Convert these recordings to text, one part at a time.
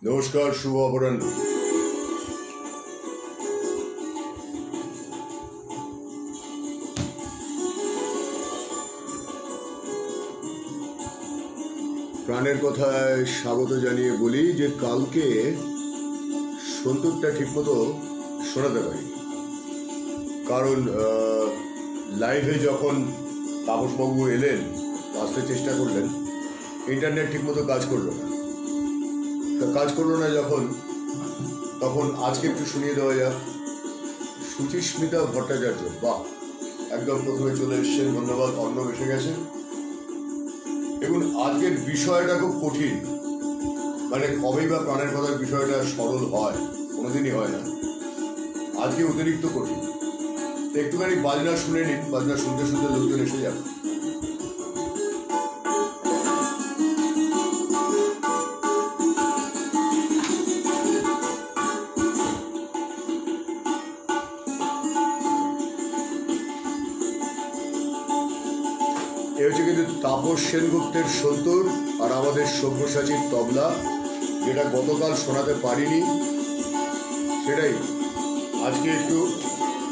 নমস্কার, শুভ অপরাহ্ন। প্রাণের কথায় স্বাগত জানিয়ে বলি যে কালকে সন্তূরটা ঠিকমতো শোনাতে পারি, কারণ লাইভে যখন তাপসবাবু এলেন, আসতে চেষ্টা করলেন, ইন্টারনেট ঠিকমতো কাজ করলো না। কাজ করলো না তখন আজকে একটু শুনিয়ে দেওয়া যাক। সুচিস্মিতা ভট্টাচার্য, বাহ, একদম প্রথমে চলে এসছেন, ধন্যবাদ। অর্ণব এসে গেছেন। এবং আজকের বিষয়টা খুব কঠিন, মানে কবেই বা প্রাণের কথার বিষয়টা সরল হয়, কোনোদিনই হয় না। আজকে অতিরিক্ত কঠিন। একটুখানি বাজনা শুনে নিন, বাজনা শুনতে শুনতে লোকজন এসে যাবে। এ হচ্ছে কিন্তু তাপস সেনগুপ্তের সন্তূর আর আমাদের সব্যসাচীর তবলা, যেটা গতকাল শোনাতে পারিনি, সেটাই আজকে একটু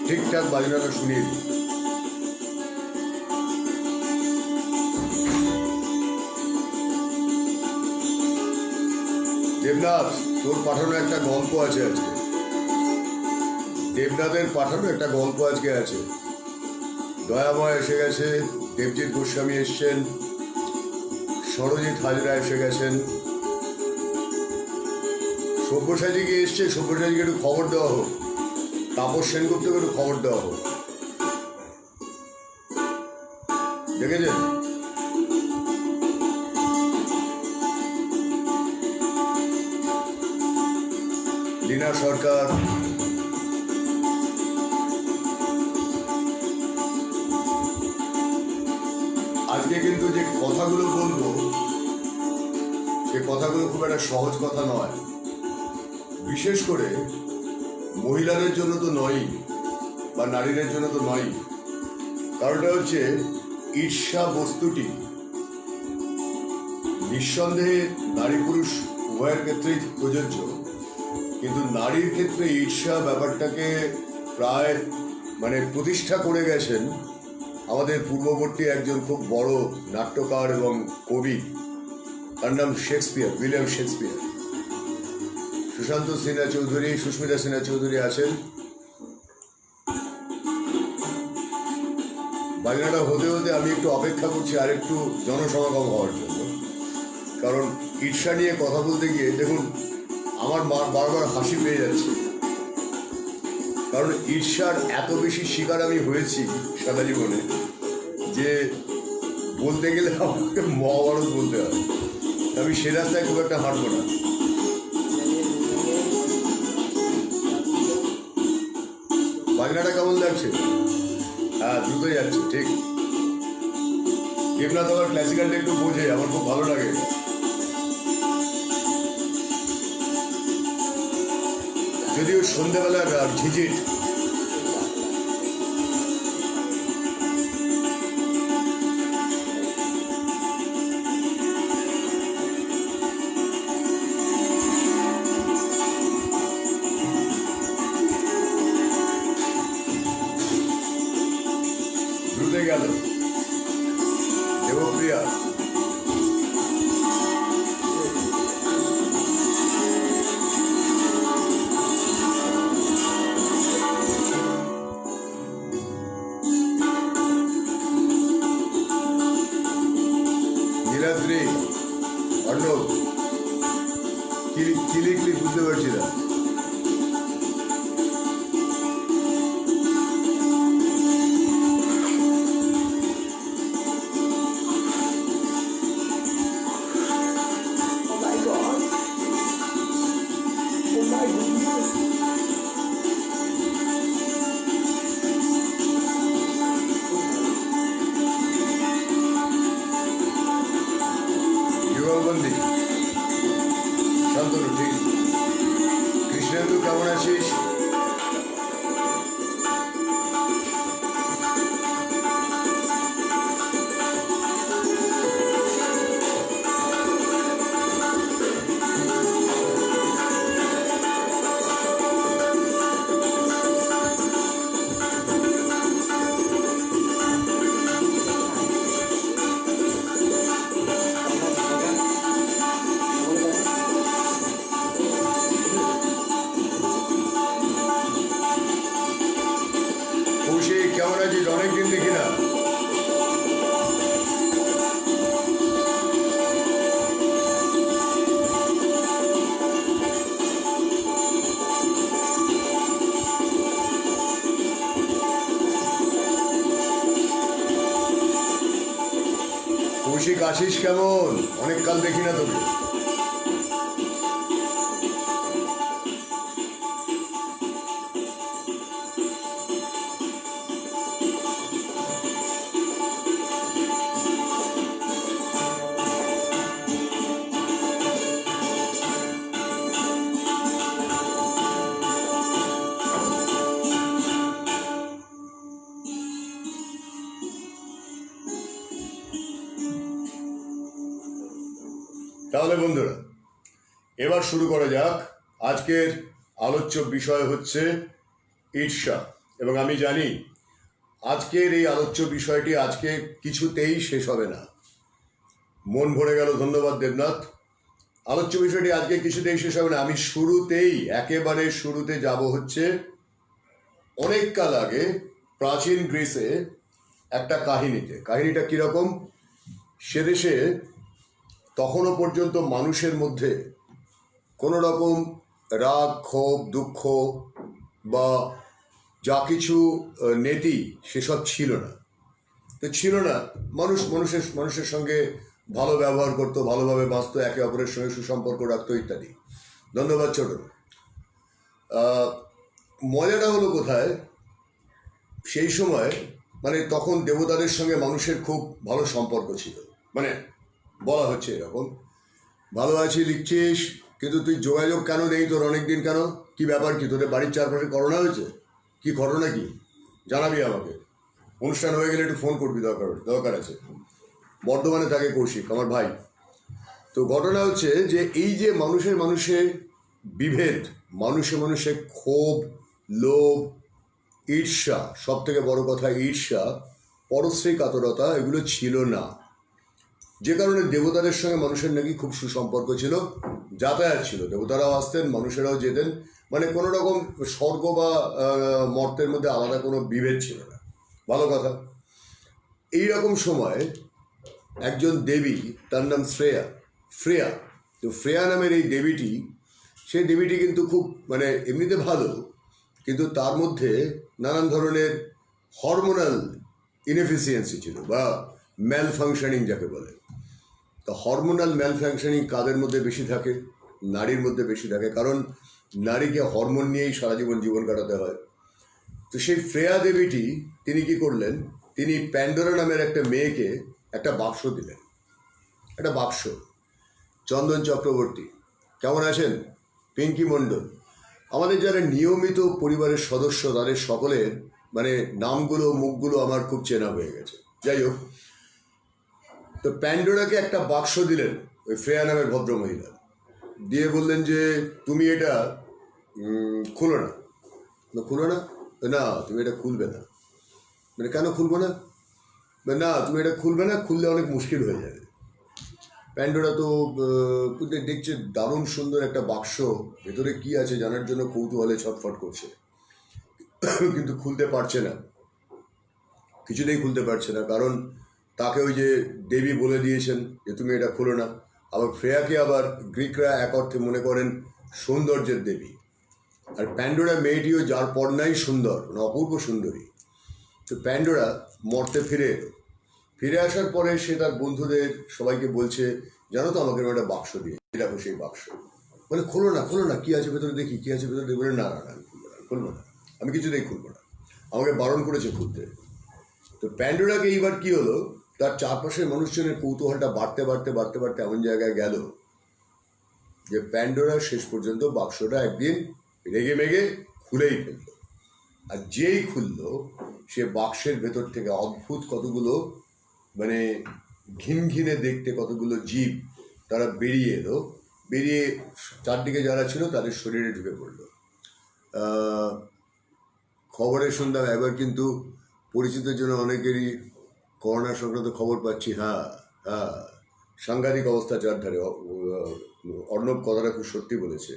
ঠিকঠাক বাজনাটা শুনিয়ে দিই। দেবনাথ, তোর পাঠানো একটা গল্প আছে আজকে। দেবনাথের পাঠানো একটা গল্প আজকে আছে। দয়াময় এসে গেছে, দেবজিৎ গোস্বামী এসছেন, সরজিৎ হাজরা এসে গেছেন, সব্যসাচীকে এসছে। সব্যসাচীকে একটু খবর দেওয়া হোক, তাপস সেনগুপ্তকে একটু খবর দেওয়া হোক। দেখেছেন? লীনা সরকার, আজকে কিন্তু যে কথাগুলো বলবো, সে কথাগুলো খুব একটা সহজ কথা নয়। বিশেষ করে মহিলাদের জন্য তো নয়ই, বা নারীদের জন্য তো নয়ই। কারণটা হচ্ছে ঈর্ষা বস্তুটি নিঃসন্দেহে নারী পুরুষ উভয়ের ক্ষেত্রেই প্রযোজ্য, কিন্তু নারীর ক্ষেত্রে ঈর্ষা ব্যাপারটাকে প্রায় প্রতিষ্ঠা করে গেছেন আমাদের পূর্ববর্তী একজন খুব বড় নাট্যকার এবং কবি, তার নাম Shakespeare, William Shakespeare. Sushanta Sinha Chowdhury, Susmita Sinha Chowdhury আছেন। বাজনাটা হতে হতে আমি একটু অপেক্ষা করছি আর একটু জনসমাগম হওয়ার জন্য, কারণ ঈর্ষা নিয়ে কথা বলতে গিয়ে দেখুন আমার বারবার হাসি পেয়ে যাচ্ছে, কারণ ঈর্ষার এত বেশি শিকার আমি হয়েছি সারা জীবনে যে বলতে গেলে আমাকে মহাভারত বলতে হয়। আমি সে রাস্তায় খুব একটা হাঁটবো না। বাজনাটা কেমন লাগছে? হ্যাঁ, দ্রুতই যাচ্ছে, ঠিক। দেবনাথ আবার ক্লাসিক্যালটা একটু বোঝে, আমার খুব ভালো লাগে। যদিও সন্ধ্যেবেলার ঝিঝির দ্রুতে গেল। দেবপ্রিয়া, নীলাদ্রি, অর্ণব, কি লিখলি বুঝতে পারছি না। যুগলবন্দি, শান্তনু, ঠিক। কৃষ্ণেন্দু, কেমন আছিস? আছিস কেমন? অনেক কাল দেখি না তোকে। তাহলে বন্ধুরা, এবার শুরু করা যাক। আজকের আলোচ্য বিষয় হচ্ছে ঈর্ষা, এবং আমি জানি আজকের এই আলোচ্য বিষয়টি আজকে কিছুতেই শেষ হবে না। মন ভরে গেল, ধন্যবাদ দেবনাথ। আলোচ্য বিষয়টি আজকে কিছুতেই শেষ হবে না। আমি একেবারে শুরুতে যাব হচ্ছে অনেক কাল আগে প্রাচীন গ্রিসে একটা কাহিনীতে। কাহিনীটা কিরকম? সে দেশে তখনও পর্যন্ত মানুষের মধ্যে কোনো রকম রাগ, ক্ষোভ, দুঃখ বা যা কিছু নেতি সেসব ছিল না। তো ছিল না, মানুষের সঙ্গে ভালো ব্যবহার করতো, ভালোভাবে বাঁচতো, একে অপরের সঙ্গে সুসম্পর্ক রাখতো ইত্যাদি। ধন্যবাদ ছোট। মজাটা হলো কোথায়, সেই সময় তখন দেবতাদের সঙ্গে মানুষের খুব ভালো সম্পর্ক ছিল। বলা হচ্ছে এরকম, ভালো আছি লিখছিস, কিন্তু তুই যোগাযোগ কেন নেই? তোর অনেকদিন কেন? কি ব্যাপার? কি তোদের বাড়ির চারপাশে করোনা হয়েছে? কি ঘটনা? কি জানাবি আমাকে। অনুষ্ঠান হয়ে গেলে একটু ফোন করবি, দরকার আছে। বর্ধমানে থাকে কৌশিক, আমার ভাই। তো ঘটনা হচ্ছে যে এই যে মানুষে বিভেদ, মানুষে ক্ষোভ, লোভ, ঈর্ষা, সব থেকে বড় কথা ঈর্ষা, পরশ্রী কাতরতা, এগুলো ছিল না। যে কারণে দেবতাদের সঙ্গে মানুষের নাকি খুব সুসম্পর্ক ছিল, যাতায়াত ছিল। দেবতারাও আসতেন, মানুষেরাও যেতেন, কোনো রকম স্বর্গ বা মর্তের মধ্যে আলাদা কোনো বিভেদ ছিল না। ভালো কথা। এইরকম সময় একজন দেবী, তার নাম ফ্রেয়া। তো ফ্রেয়া নামের এই দেবীটি, সেই দেবীটি কিন্তু খুব এমনিতে ভালো, কিন্তু তার মধ্যে নানান ধরনের হরমোনাল ইনএফিসিয়েন্সি ছিল, বা ম্যাল ফাংশনিং যাকে বলে। তো হরমোনাল ম্যাল ফাংশনিং কাদের মধ্যে বেশি থাকে? নারীর মধ্যে বেশি থাকে, কারণ নারীকে হরমোন নিয়েই সারা জীবন কাটাতে হয়। তো সেই ফ্রেয়া দেবীটি তিনি কি করলেন, তিনি প্যান্ডোরা নামের একটা মেয়েকে একটা বাক্স দিলেন। একটা বাক্স। চন্দন চক্রবর্তী কেমন আছেন? পিঙ্কি মণ্ডল, আমাদের যারা নিয়মিত পরিবারের সদস্য, তাদের সকলের নামগুলো, মুখগুলো আমার খুব চেনা হয়ে গেছে। যাই হোক, তো প্যান্ডোরাকে একটা বাক্স দিলেন ওই ফ্রেয়া নামের ভদ্রমহিলা, দিয়ে বললেন যে তুমি এটা খুলো না। না, তুমি এটা খুলবে না। কেন খুলবো না? না, তুমি এটা খুলবে না, খুললে অনেক মুশকিল হয়ে যাবে। প্যান্ডোরা তো দেখছে দারুণ সুন্দর একটা বাক্স, ভেতরে কি আছে জানার জন্য কৌতূহলে ছটফট করছে, কিন্তু খুলতে পারছে না, কিছুতেই খুলতে পারছে না। কারণ তাকে ওই যে দেবী বলে দিয়েছেন যে তুমি এটা খুলো না। আবার ফ্রেয়াকে আবার গ্রিকরা এক অর্থে মনে করেন সৌন্দর্যের দেবী, আর প্যান্ডোরা মেয়েটিও যার পর্নাই সুন্দর, অপূর্ব সুন্দরী। তো প্যান্ডোরা মর্তে ফিরে আসার পরে সে তার বন্ধুদের সবাইকে বলছে, জানো তো আমাকে একটা বাক্স দিয়ে, দেখো সেই বাক্স। খোলো না, কি আছে ভেতরে দেখি, কি আছে ভেতরে? বলে না, আমি খুলবো না, আমি কিছুতেই খুলবো না, আমাকে বারণ করেছে খুলতে। তো প্যান্ডোরাকে এইবার কি হলো, তার চারপাশের মানুষজনের কৌতূহলটা বাড়তে এমন জায়গায় গেল যে প্যান্ডোরা শেষ পর্যন্ত বাক্সটা একদিন রেগে মেগে খুলেই ফেলল। আর যেই খুললো, সে বাক্সের ভেতর থেকে অদ্ভুত কতগুলো ঘিনঘিনে দেখতে কতগুলো জীব তারা বেরিয়ে চারদিকে যারা ছিল তাদের শরীরে ঢুকে পড়লো। খবরে শুনলাম এবার কিন্তু পরিচিতের জন্য অনেকেরই করোনা সংক্রান্ত খবর পাচ্ছি। হ্যাঁ, সাংঘাতিক অবস্থা চারধারে। অর্ণব কথাটা খুব সত্যি বলেছে।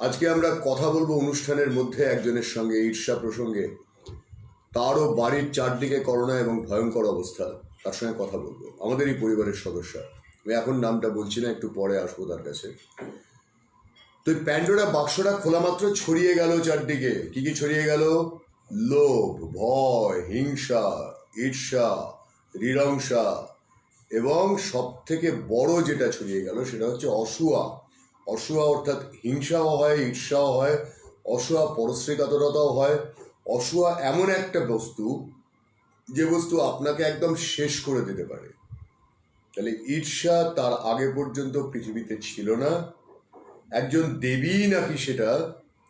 আজকে আমরা কথা বলবো অনুষ্ঠানের মধ্যে একজনের সঙ্গে ঈর্ষা প্রসঙ্গে, তারও বাড়ির চারদিকে করোনা এবং ভয়ঙ্কর অবস্থা, তার সঙ্গে কথা বলবো, আমাদেরই পরিবারের সদস্য। আমি এখন নামটা বলছি না, একটু পরে আসবো তার কাছে। তো প্যান্ডোরা বাক্সটা খোলা মাত্র ছড়িয়ে গেল চারদিকে। কি ছড়িয়ে গেল? লোভ, ভয়, হিংসা, ঈর্ষা, হৃদয়ংসা, এবং সব থেকে বড় যেটা ছড়িয়ে গেল সেটা হচ্ছে অসূয়া। অসূয়া অর্থাৎ হিংসাও হয়, ঈর্ষাও হয়, অসূয়া পরশ্রীকাতরতাও হয়। অসূয়া এমন একটা বস্তু যে বস্তু আপনাকে একদম শেষ করে দিতে পারে। তাহলে ঈর্ষা তার আগে পর্যন্ত পৃথিবীতে ছিল না। একজন দেবী নাকি সেটা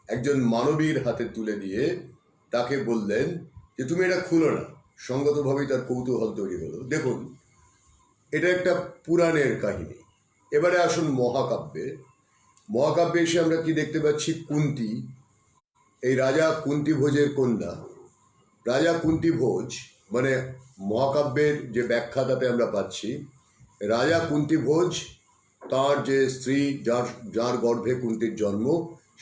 একজন মানবীর হাতে তুলে দিয়ে তাকে বললেন যে তুমি এটা খুলো না। সঙ্গতভাবেই তার কৌতূহল তৈরি হলো। দেখুন, এটা একটা পুরাণের কাহিনী। এবারে আসুন মহাকাব্যে। মহাকাব্যে এসে আমরা কি দেখতে পাচ্ছি? কুন্তী, এই রাজা কুন্তিভোজের কন্যা। রাজা কুন্তিভোজ মানে মহাকাব্যের যে ব্যাখ্যা তাতে আমরা পাচ্ছি, রাজা কুন্তিভোজ তার যে স্ত্রী, যার গর্ভে কুন্তির জন্ম,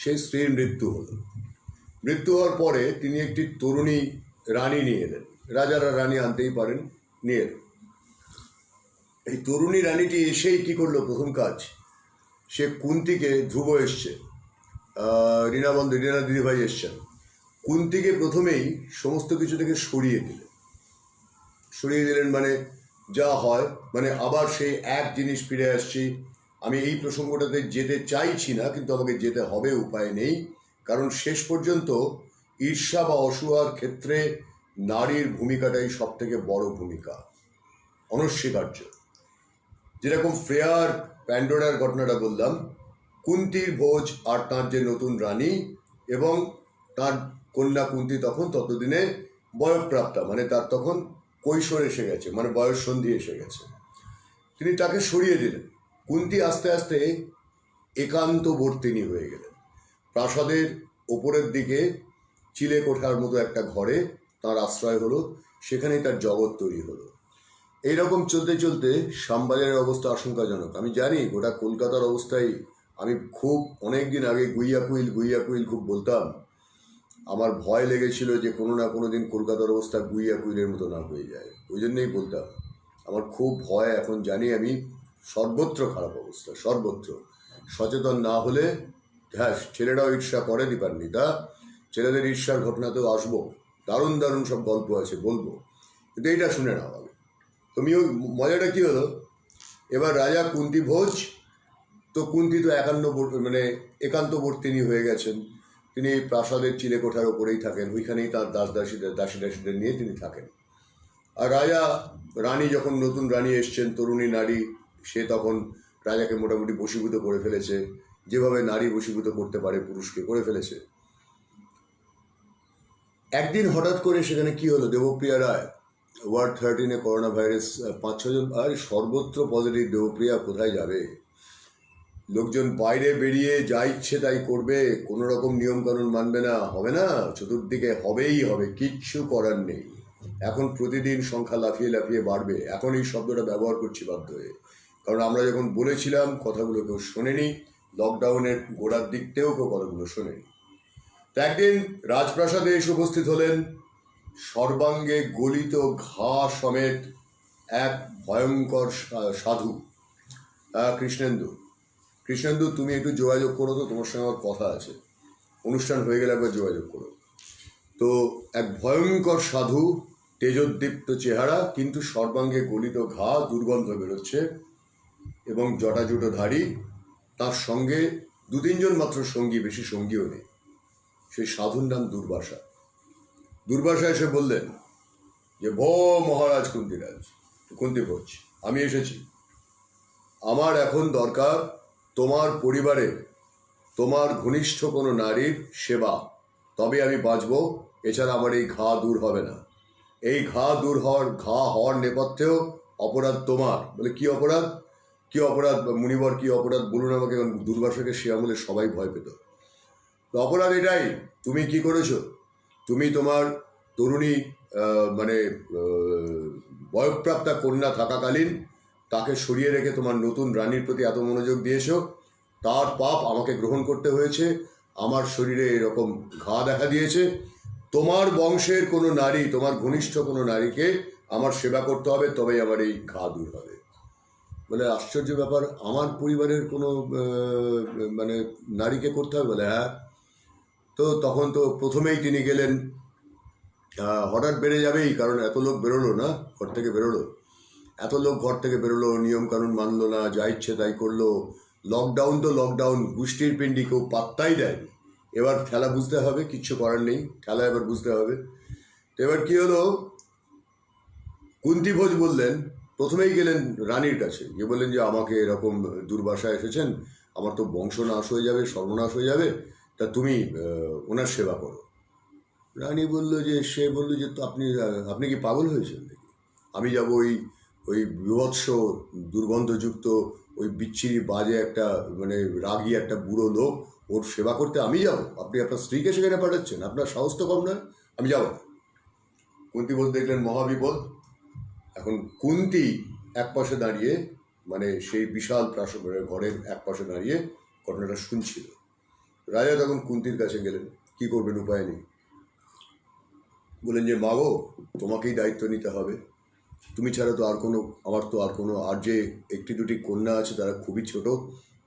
সেই স্ত্রীর মৃত্যু হলো। মৃত্যু হওয়ার পরে তিনি একটি তরুণী রানী নিয়ে এলেন। রাজারা রানী আনতেই পারেন, নিয়ে এলেন। এই তরুণী রানীটি এসেই কি করলো? প্রথম কাজ, সে কুন্তিকে, ধ্রুব এসছে, রীনা দিদিভাই এসছেন, কুন্তিকে প্রথমেই সমস্ত কিছু থেকে সরিয়ে দিলেন। মানে যা হয়, মানে আবার সেই এক জিনিস ফিরে আসছি। আমি এই প্রসঙ্গটাতে যেতে চাইছি না, কিন্তু আমাকে যেতে হবে, উপায় নেই। কারণ শেষ পর্যন্ত ঈর্ষা বা অসূয়ার ক্ষেত্রে নারীর ভূমিকাটাই সব থেকে বড় ভূমিকা, অনস্বীকার্য। যেরকম ফ্রেয়ার প্যান্ডোরার ঘটনাটা বললাম, কুন্তির ভোজ আর তার যে নতুন রানী এবং তার কন্যা কুন্তি তখন ততদিনে বয়ঃপ্রাপ্তা, মানে তার তখন কৈশোর এসে গেছে, মানে বয়স সন্ধি এসে গেছে। তিনি তাকে সরিয়ে দিলেন। কুন্তি আস্তে আস্তে একান্তবর্তিনী হয়ে গেলেন। প্রাসাদের ওপরের দিকে চিলে কোঠার মতো একটা ঘরে তার আশ্রয় হলো, সেখানেই তার জগৎ তৈরি হলো। এইরকম চলতে চলতে শ্যামবাজারের অবস্থা আশঙ্কাজনক। আমি জানি গোটা কলকাতার অবস্থায়, আমি খুব অনেক দিন আগে গুইয়া কুইল খুব বলতাম। আমার ভয় লেগেছিল যে কোনো না কোনো দিন কলকাতার অবস্থা গুইয়া কুইলের মতো না হয়ে যায়, ওই জন্যই বলতাম। আমার খুব ভয়। এখন জানি আমি সর্বত্র খারাপ অবস্থা, সর্বত্র। সচেতন না হলে, হ্যাঁ, ছেলেরাও ঈর্ষা করে, দীপান্বিতা, ছেলেদের ঈর্ষার ঘটনাতেও আসবো। দারুণ দারুণ সব গল্প আছে, বলবো, কিন্তু এইটা শুনে নাও আগে। তুমিও, মজাটা কি হলো, এবার রাজা কুন্তিভোজ, তো কুন্তি তো একান্তবর্তিনী হয়ে গেছেন। তিনি প্রাসাদের চিলেকোঠার ওপরেই থাকেন, ওইখানেই তার দাসীদাসীদের নিয়ে তিনি থাকেন। আর রানী যখন নতুন রানী এসছেন, তরুণী নারী, সে তখন রাজাকে মোটামুটি বশীভূত করে ফেলেছে, যেভাবে নারী বশীভূত করতে পারে পুরুষকে, করে ফেলেছে। একদিন হঠাৎ করে সেখানে কি হলো, দেবপ্রিয়া রায়, ওয়ার্ড 13-এ করোনা ভাইরাস, 5-6 জন, আর সর্বত্র পজিটিভ। দেবপ্রিয়া কোথায় যাবে? লোকজন বাইরে বেরিয়ে যা ইচ্ছে তাই করবে, কোনো রকম নিয়মকানুন মানবে না, হবে না, চতুর্দিকে হবেই হবে, কিচ্ছু করার নেই। এখন প্রতিদিন সংখ্যা লাফিয়ে লাফিয়ে বাড়বে। এখন এই শব্দটা ব্যবহার করছি বাধ্য হয়ে, কারণ আমরা যখন বলেছিলাম কথাগুলো কেউ শোনেনি। লকডাউনের গোড়ার দিকতেও কেউ কথাগুলো শোনেনি। তো একদিন রাজপ্রাসাদে এসে উপস্থিত হলেন সর্বাঙ্গে গলিত ঘা সমেত এক ভয়ঙ্কর সাধু, কৃষ্ণেন্দু, তুমি একটু যোগাযোগ করো তো, তোমার সঙ্গে আমার কথা আছে, অনুষ্ঠান হয়ে গেলে একবার যোগাযোগ করো তো। এক ভয়ঙ্কর সাধু, তেজোদ্দীপ্ত চেহারা, কিন্তু সর্বাঙ্গে গলিত ঘা, দুর্গন্ধ বেরোচ্ছে, এবং জটাজুটোধারী। তার সঙ্গে 2-3 জন মাত্র সঙ্গী, বেশি সঙ্গীও নেই। সেই সাধুর নাম দুর্বাসা এসে বললেন যে, ভো মহারাজ কুন্তিভোজ, আমি এসেছি। আমার এখন দরকার তোমার পরিবারের, তোমার ঘনিষ্ঠ কোনো নারীর সেবা, তবে আমি বাঁচব। এছাড়া আমার এই ঘা দূর হবে না। এই ঘা হওয়ার নেপথ্যেও অপরাধ তোমার। বলে, কি অপরাধ মুনিবর, কি অপরাধ বলুন আমাকে। দুর্বাসাকে সে আমলে সবাই ভয় পেত। তো অপরাধ এটাই, তুমি কি করেছো? তুমি তোমার তরুণী বয়ঃপ্রাপ্তা কন্যা থাকাকালীন তাকে সরিয়ে রেখে তোমার নতুন রানীর প্রতি এত মনোযোগ দিয়েছো। তার পাপ আমাকে গ্রহণ করতে হয়েছে। আমার শরীরে এরকম ঘা দেখা দিয়েছে। তোমার বংশের কোনো নারী, তোমার ঘনিষ্ঠ কোনো নারীকে আমার সেবা করতে হবে, তবেই আমার এই ঘা দূর হবে। বলে, আশ্চর্য ব্যাপার, আমার পরিবারের কোনো নারীকে করতে হবে? বলে, হ্যাঁ। তো তখন তো প্রথমেই তিনি গেলেন, হঠাৎ বেড়ে যাবেই, কারণ এত লোক বেরোলো না, ঘর থেকে বেরোলো। এত লোক ঘর থেকে বেরোলো, নিয়মকানুন মানলো না, যা ইচ্ছে তাই করলো। লকডাউন তো লকডাউন, গোষ্ঠীর পিণ্ডি কেউ পাত্তাই দেয়নি। এবার খেলা বুঝতে হবে, কিচ্ছু করার নেই, খেলা এবার বুঝতে হবে। তো এবার কী হলো, কুন্তী ভোজ বললেন, প্রথমেই গেলেন রানীর কাছে, গিয়ে বললেন যে আমাকে এরকম দুর্বাসা এসেছেন, আমার তো বংশ নাশ হয়ে যাবে, সর্বনাশ হয়ে যাবে, তা তুমি ওনার সেবা করো। রানী বলল যে, সে বললো যে তো আপনি কি পাগল হয়েছেন নাকি? আমি যাব ওই ওই বিভৎস দুর্গন্ধযুক্ত ওই বিচ্ছিরি বাজে একটা মানে রাগী একটা বুড়ো লোক, ওর সেবা করতে আমি যাব? আপনি আপনার স্ত্রীকে সেখানে পাঠাচ্ছেন? আপনার সাহস তো কম নয়, আমি যাব না। কুন্তী বোধ দেখলেন মহাবিপদ। এখন কুন্তী এক পাশে দাঁড়িয়ে, মানে সেই বিশাল ঘরের এক পাশে দাঁড়িয়ে ঘটনাটা শুনছিল। রাজা তখন কুন্তীর কাছে গেলেন, কি করবেন, উপায় নেই। বললেন যে মা গো, তোমাকেই দায়িত্ব নিতে হবে, তুমি ছাড়া তো আর কোনো আর যে একটি দুটি কন্যা আছে তারা খুবই ছোট,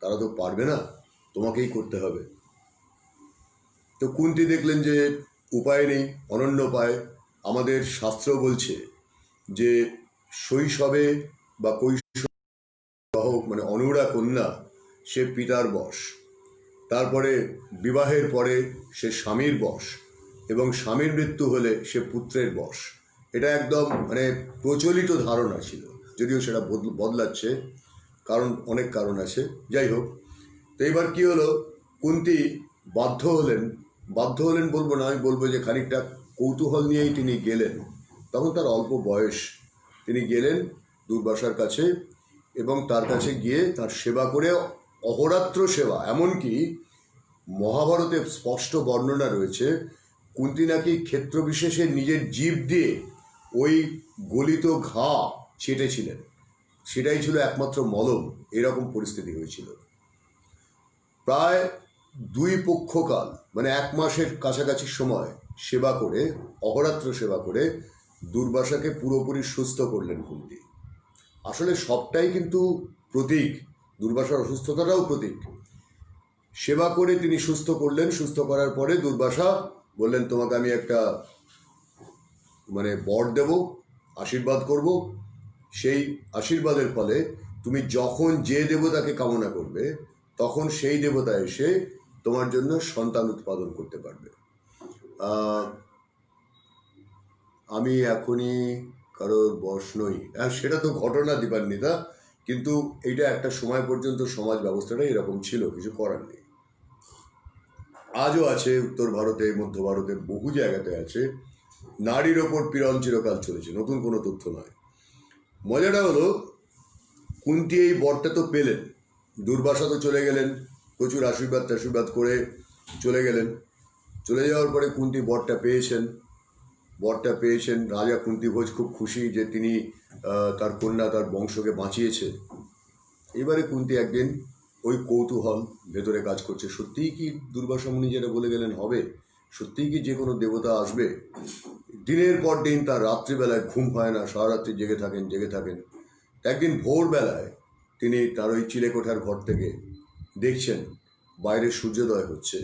তারা তো পারবে না, তোমাকেই করতে হবে। তো কুন্তী দেখলেন যে উপায় নেই, অনন্য উপায়। আমাদের শাস্ত্র বলছে যে শৈশবে বা কৈশোর মানে অনুরা কন্যা সে পিতার বশ, তারপরে বিবাহের পরে সে স্বামীর বশ, এবং স্বামীর মৃত্যু হলে সে পুত্রের বশ। এটা একদম মানে প্রচলিত ধারণা ছিল, যদিও সেটা বদলাচ্ছে, কারণ অনেক কারণ আছে, যাই হোক। তো এবার কী হলো, কুন্তী বাধ্য হলেন বলবো না, আমি বলবো যে খানিকটা কৌতূহল নিয়েই তিনি গেলেন। তখন তার অল্প বয়স, তিনি গেলেন দুর্বাসার কাছে, এবং তার কাছে গিয়ে তার সেবা করে, অহরাত্র সেবা। এমনকি মহাভারতে স্পষ্ট বর্ণনা রয়েছে, কুন্তী নাকি ক্ষেত্রবিশেষে নিজের জিভ দিয়ে ওই গলিত ঘা ছেটেছিলেন, সেটাই ছিল একমাত্র মলম। এরকম পরিস্থিতি হয়েছিল। প্রায় 2 পক্ষকাল মানে 1 মাসের কাছাকাছি সময় সেবা করে, অহরাত্র সেবা করে দুর্বাসাকে পুরোপুরি সুস্থ করলেন কুন্তী। আসলে সবটাই কিন্তু প্রতীক, দুর্বাসার অসুস্থতাটাও প্রতীক। সেবা করে তিনি সুস্থ করলেন। সুস্থ করার পরে দুর্বাসা বললেন, তোমাকে আমি একটা মানে বর দেব, আশীর্বাদ করব। সেই আশীর্বাদের ফলে তুমি যখন যে দেবতাকে কামনা করবে, তখন সেই দেবতা এসে তোমার জন্য সন্তান উৎপাদন করতে পারবে। আমি এখনই কারোর বশ নই, সেটা তো ঘটনা দীপান্বিতা, কিন্তু এইটা একটা সময় পর্যন্ত সমাজ ব্যবস্থাটা এরকম ছিল, কিছু করার নেই। আজও আছে, উত্তর ভারতে, মধ্য ভারতে, বহু জায়গাতে আছে। নারীর ওপর পীড়ন চিরকাল চলেছে, নতুন কোনো তথ্য নয়। মজাটা হলো, কুন্তী এই বরটা তো পেলেন, দুর্বাসা তো চলে গেলেন, প্রচুর আশীর্বাদ করে চলে গেলেন। চলে যাওয়ার পরে কুন্তী বরটা পেয়েছেন। রাজা কুন্তী ভোজ খুব খুশি যে তিনি তার কন্যা, তার বংশকে বাঁচিয়েছে। এবারে কুন্তী একদিন ওই কৌতূহল ভেতরে কাজ করছে, সত্যিই কি দুর্বাসা মুনি যেটা বলে গেলেন হবে? সত্যিই কি যে কোনো দেবতা আসবে? দিনের পর দিন তার রাত্রিবেলায় ঘুম হয় না, সারা রাত্রি জেগে থাকেন। একদিন ভোরবেলায় তিনি তার ওই চিলেকোঠার ঘর থেকে দেখছেন বাইরে সূর্যোদয় হচ্ছে,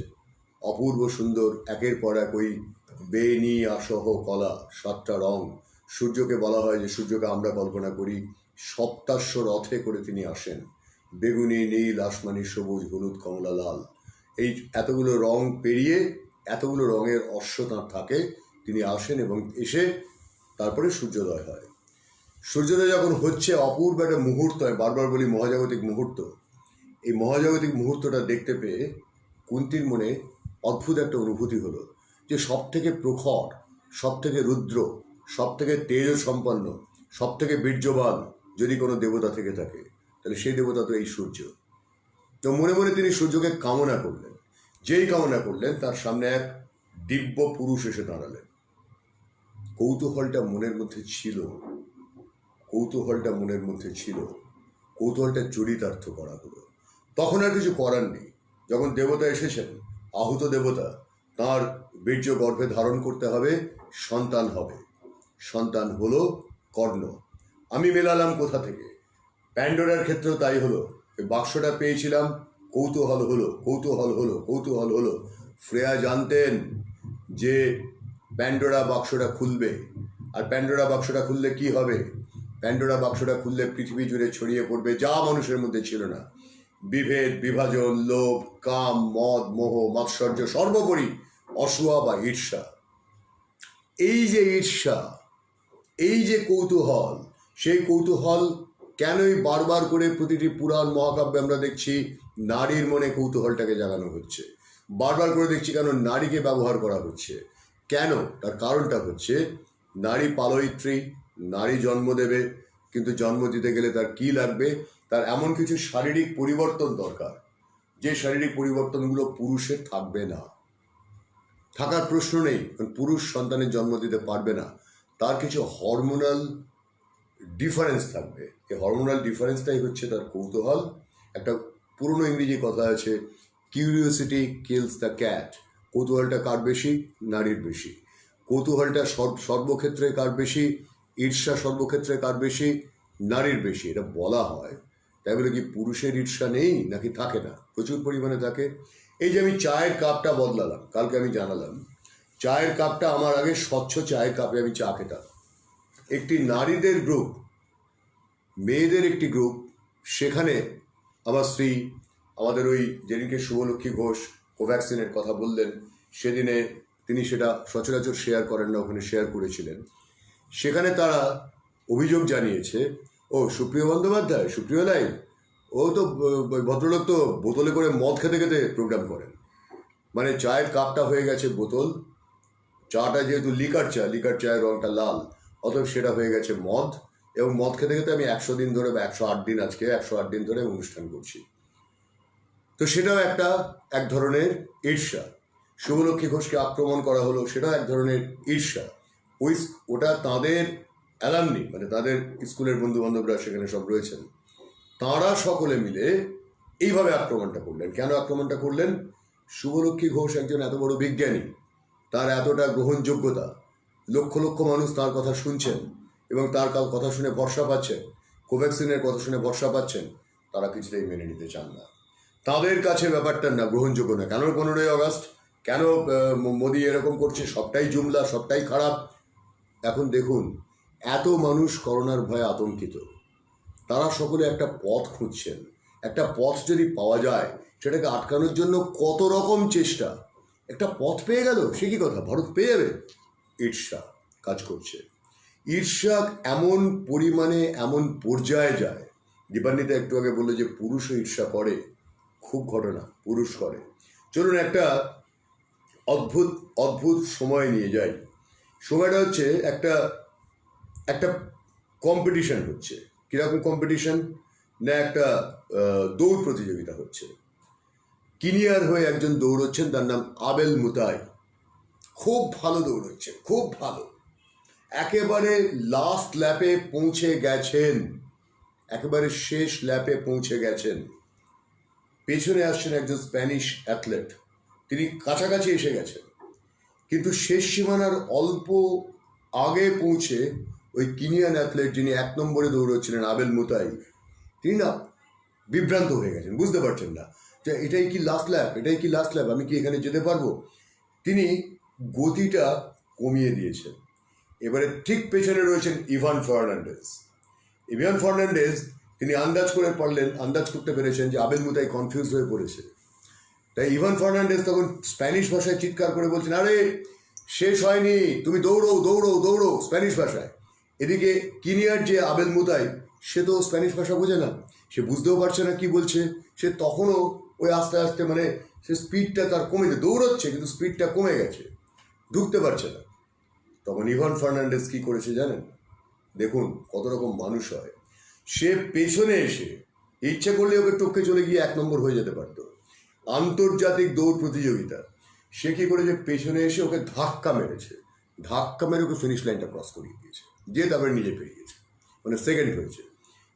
অপূর্ব সুন্দর, একের পর এক ওই বেনি আসহ কলা 7টা রং। সূর্যকে বলা হয় যে, সূর্যকে আমরা কল্পনা করি সপ্তাশ্ব রথে করে তিনি আসেন, বেগুনি, নীল, আসমানি, সবুজ, হলুদ, কমলা, লাল, এই এতগুলো রং পেরিয়ে, এতগুলো রঙের অশ্ব তাঁর থাকে, তিনি আসেন এবং এসে তারপরে সূর্যোদয় হয়। সূর্যোদয় যখন হচ্ছে, অপূর্ব একটা মুহূর্ত, বারবার বলি মহাজাগতিক মুহূর্ত। এই মহাজাগতিক মুহূর্তটা দেখতে পেয়ে কুন্তীর মনে অদ্ভুত একটা অনুভূতি হলো যে সব থেকে প্রখর, সব থেকে রুদ্র, সব থেকে তেজ সম্পন্ন, সব থেকে বীর্যবান যদি কোনো দেবতা থেকে থাকে, তাহলে সেই দেবতা তো এই সূর্য। তো মনে মনে তিনি সূর্যকে কামনা করলেন। যেই কামনা করলেন, তার সামনে এক দিব্য পুরুষ এসে দাঁড়ালেন। কৌতূহলটা মনের মধ্যে ছিল, কৌতূহলটা চরিতার্থ করা হলো। তখন আর কিছু করার নেই। যখন দেবতা এসেছেন, আহুত দেবতা, তাঁর বীর্য গর্ভে ধারণ করতে হবে, সন্তান হবে। সন্তান হলো কর্ণ। আমি মেলালাম কোথা থেকে? প্যান্ডোরার ক্ষেত্রেও তাই হলো। ওই বাক্সটা পেয়েছিলাম, কৌতূহল হলো। ফ্রেয়া জানতেন যে প্যান্ডোরা বাক্সটা খুলবে, আর প্যান্ডোরা বাক্সটা খুললে কি হবে? প্যান্ডোরা বাক্সটা খুললে পৃথিবী জুড়ে ছড়িয়ে পড়বে যা মানুষের মধ্যে ছিল না, বিভেদ, বিভাজন, লোভ, কাম, মদ, মোহ, মাৎসর্য, সর্বোপরি অসূয়া বা ঈর্ষা। এই যে ঈর্ষা, এই যে কৌতূহল, সেই কৌতূহল কেনই বারবার করে প্রতিটি পুরাণ মহাকাব্যে আমরা দেখছি নারীর মনে কৌতূহলটাকে জাগানো হচ্ছে, বারবার করে দেখছি কেন নারীকে ব্যবহার করা হচ্ছে। কেন? তার কারণটা হচ্ছে নারী পালয়িত্রী, নারী জন্ম দেবে, কিন্তু জন্ম দিতে গেলে তার কি লাগবে? তার এমন কিছু শারীরিক পরিবর্তন দরকার যে শারীরিক পরিবর্তনগুলো পুরুষের থাকবে না, থাকার প্রশ্ন নেই, কারণ পুরুষ সন্তানের জন্ম দিতে পারবে না। তার কিছু হরমোনাল ডিফারেন্স থাকবে। এই হরমোনাল ডিফারেন্সটাই হচ্ছে তার কৌতূহল। একটা পুরনো ইংরেজি কথা আছে, কিউরিওসিটি কিলস দ্য ক্যাট। কৌতূহলটা কার বেশি? নারীর বেশি। কৌতূহলটা সর্বক্ষেত্রে কার বেশি? ঈর্ষা সর্বক্ষেত্রে কার বেশি? নারীর বেশি। এটা বলা হয়। তাই বলে কি পুরুষের ঈর্ষা নেই নাকি? থাকে না, প্রচুর পরিমাণে থাকে। এই যে আমি চায়ের কাপটা বদলালাম, কালকে আমি জানালাম চায়ের কাপটা আমার আগে স্বচ্ছ চায়ের কাপে আমি চা খেতাম। একটি নারীদের গ্রুপ, মেয়েদের একটি গ্রুপ, সেখানে আমার স্ত্রী, আমাদের ওই যেদিনকে শুভলক্ষ্মী ঘোষ কোভ্যাক্সিনের কথা বললেন, সেদিনে তিনি সেটা সচরাচর শেয়ার করেন না, ওখানে শেয়ার করেছিলেন। সেখানে তারা অভিযোগ জানিয়েছে, ও সুপ্রিয় বন্দ্যোপাধ্যায়, সুপ্রিয় লাইন, ও তো ভদ্রলোক তো বোতলে করে মদ খেতে খেতে প্রোগ্রাম করেন। মানে চায়ের কাপটা হয়ে গেছে বোতল, চাটা যেহেতু লিকার চা, লিকার চায়ের রঙটা লাল, অতএব সেটা হয়ে গেছে মদ। এবং মদ খেতে খেতে আমি 100 দিন ধরে বা 108 দিন, আজকে 108 দিন ধরে অনুষ্ঠান করছি। তো সেটাও এক ধরনের ঈর্ষা। শুভলক্ষ্মী ঘোষকে আক্রমণ করা হলো, সেটাও এক ধরনের ঈর্ষা। ওটা তাদের অ্যালামনি, মানে তাদের স্কুলের বন্ধু বান্ধবরা সেখানে সব রয়েছেন, তাঁরা সকলে মিলে এইভাবে আক্রমণটা করলেন। কেন আক্রমণটা করলেন? শুভলক্ষ্মী ঘোষ একজন এত বড় বিজ্ঞানী, তার এতটা গ্রহণযোগ্যতা, লক্ষ লক্ষ মানুষ তার কথা শুনছেন এবং তার কথা শুনে ভরসা পাচ্ছেন, কোভ্যাক্সিনের কথা শুনে ভরসা পাচ্ছেন, তারা কিছুতেই মেনে নিতে চান না। তাদের কাছে ব্যাপারটা না গ্রহণযোগ্য না। কেন 15ই আগস্ট, কেন মোদি এরকম করছে, সবটাই জুমলা, সবটাই খারাপ। এখন দেখুন, এত মানুষ করোনার ভয়ে আতঙ্কিত, তারা সকলে একটা পথ খুঁজছেন। একটা পথ যদি পাওয়া যায়, সেটাকে আটকানোর জন্য কত রকম চেষ্টা। একটা পথ পেয়ে গেল, সে কি কথা, ভারত পেয়ে যাবে? ঈর্ষা কাজ করছে। ঈর্ষা এমন পরিমাণে, এমন পর্যায়ে যায়। দীপান্বিতা একটু আগে বললো যে পুরুষও ঈর্ষা করে, খুব ঘটনা, পুরুষ করে। চলুন একটা অদ্ভুত অদ্ভুত সময় নিয়ে যাই। সময়টা হচ্ছে একটা কম্পিটিশন হচ্ছে। কীরকম কম্পিটিশন? না, একটা দৌড় প্রতিযোগিতা হচ্ছে। কিনিয়ার হয়ে একজন দৌড়চ্ছেন, তার নাম আবেল মুতাই। খুব ভালো দৌড়চ্ছেন, খুব ভালো, একেবারে লাস্ট ল্যাপে পৌঁছে গেছেন, একেবারে শেষ ল্যাপে পৌঁছে গেছেন। পেছনে আসছেন একজন স্প্যানিশ অ্যাথলেট, তিনি কাছাকাছি এসে গেছেন, কিন্তু শেষ সীমানার অল্প আগে পৌঁছে ওই কিনিয়ান অ্যাথলেট, যিনি 1 নম্বরে দৌড়চ্ছিলেন, আবেল মুতাই, তিনি না বিভ্রান্ত হয়ে গেছেন, বুঝতে পারছেন না যে এটাই কি লাস্ট ল্যাপ, এটাই কি লাস্ট ল্যাপ, আমি কি এখানে যেতে পারবো? তিনি গতিটা কমিয়ে দিয়েছেন। এবারে ঠিক পেছনে রয়েছেন ইভান ফার্নান্ডেজ। ইভান ফার্নান্ডেজ তিনি আন্দাজ করতে পেরেছেন যে আবেল মুতাই কনফিউজ হয়ে পড়েছে। তাই ইভান ফার্নান্ডেজ তখন স্প্যানিশ ভাষায় চিৎকার করে বলছেন, আরে শেষ হয়নি, তুমি দৌড়ো দৌড়ো দৌড়ো, স্প্যানিশ ভাষায়। এদিকে কিনিয়ার যে আবেল মুতাই, সে তো স্প্যানিশ ভাষা বোঝে না, সে বুঝতেও পারছে না কি বলছে। সে তখনও ওই আস্তে আস্তে, মানে সে স্পিডটা তার কমে, দৌড়চ্ছে কিন্তু স্পিডটা কমে গেছে, ঢুকতে পারছে না। তখন ইভান ফার্নান্ডেজ কি করেছে জানেন? দেখুন কত রকম মানুষ হয়। সে পেছনে এসে ইচ্ছে করলে ওকে টপকে চলে গিয়ে 1 নম্বর হয়ে যেতে পারত। আন্তর্জাতিক দৌড় প্রতিযোগিতা, সে কি করেছে? পেছনে এসে ওকে ধাক্কা মেরেছে, ধাক্কা মেরে ওকে ফিনিশ লাইনটা ক্রস করিয়ে দিয়েছে, যে তারপরে নিজে পেরিয়েছে, মানে সেকেন্ড হয়েছে।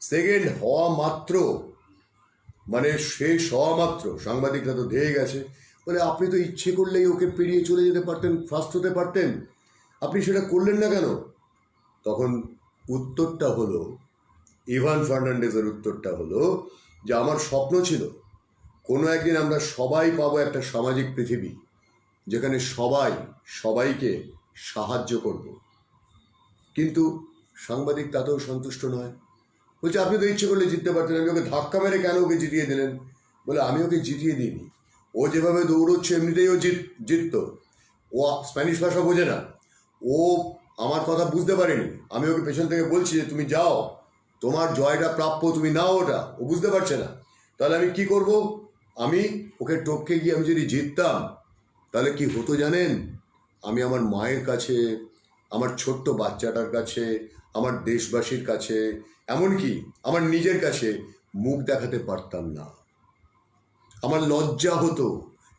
সেকেন্ড হওয়া মাত্র, মানে শেষ হওয়া মাত্র সাংবাদিকরা তো ধেয়ে গেছে, বলে আপনি তো ইচ্ছে করলেই ওকে পেরিয়ে চলে যেতে পারতেন, ফার্স্ট হতে পারতেন, আপনি সেটা করলেন না কেন? তখন উত্তরটা হলো, ইভান ফার্নান্ডেজের উত্তরটা হলো যে আমার স্বপ্ন ছিল কোনো একদিন আমরা সবাই পাবো একটা সামাজিক পৃথিবী, যেখানে সবাই সবাইকে সাহায্য করব। কিন্তু সাংবাদিক তাতেও সন্তুষ্ট নয়, বলছে আপনি তো ইচ্ছে করলে জিততে পারতেন, আমি ওকে ধাক্কা মেরে কেন ওকে জিতিয়ে দিলেন? বলে আমি ওকে জিতিয়ে দিইনি, ও যেভাবে দৌড়চ্ছে এমনিতেই ও জিততো। ও স্প্যানিশ ভাষা বোঝে না, ও আমার কথা বুঝতে পারেনি, আমি ওকে পেছন থেকে বলছি যে তুমি যাও, তোমার জয়টা প্রাপ্য, তুমি নাও ওটা। ও বুঝতে পারছে না। তাহলে আমি কি করব? আমি ওকে টপকে গিয়ে আমি যদি জিততাম তাহলে কি হতো জানেন? আমি আমার মায়ের কাছে, আমার ছোট্ট বাচ্চাটার কাছে, আমার দেশবাসীর কাছে, এমনকি আমার নিজের কাছে মুখ দেখাতে পারতাম না। আমার লজ্জা হতো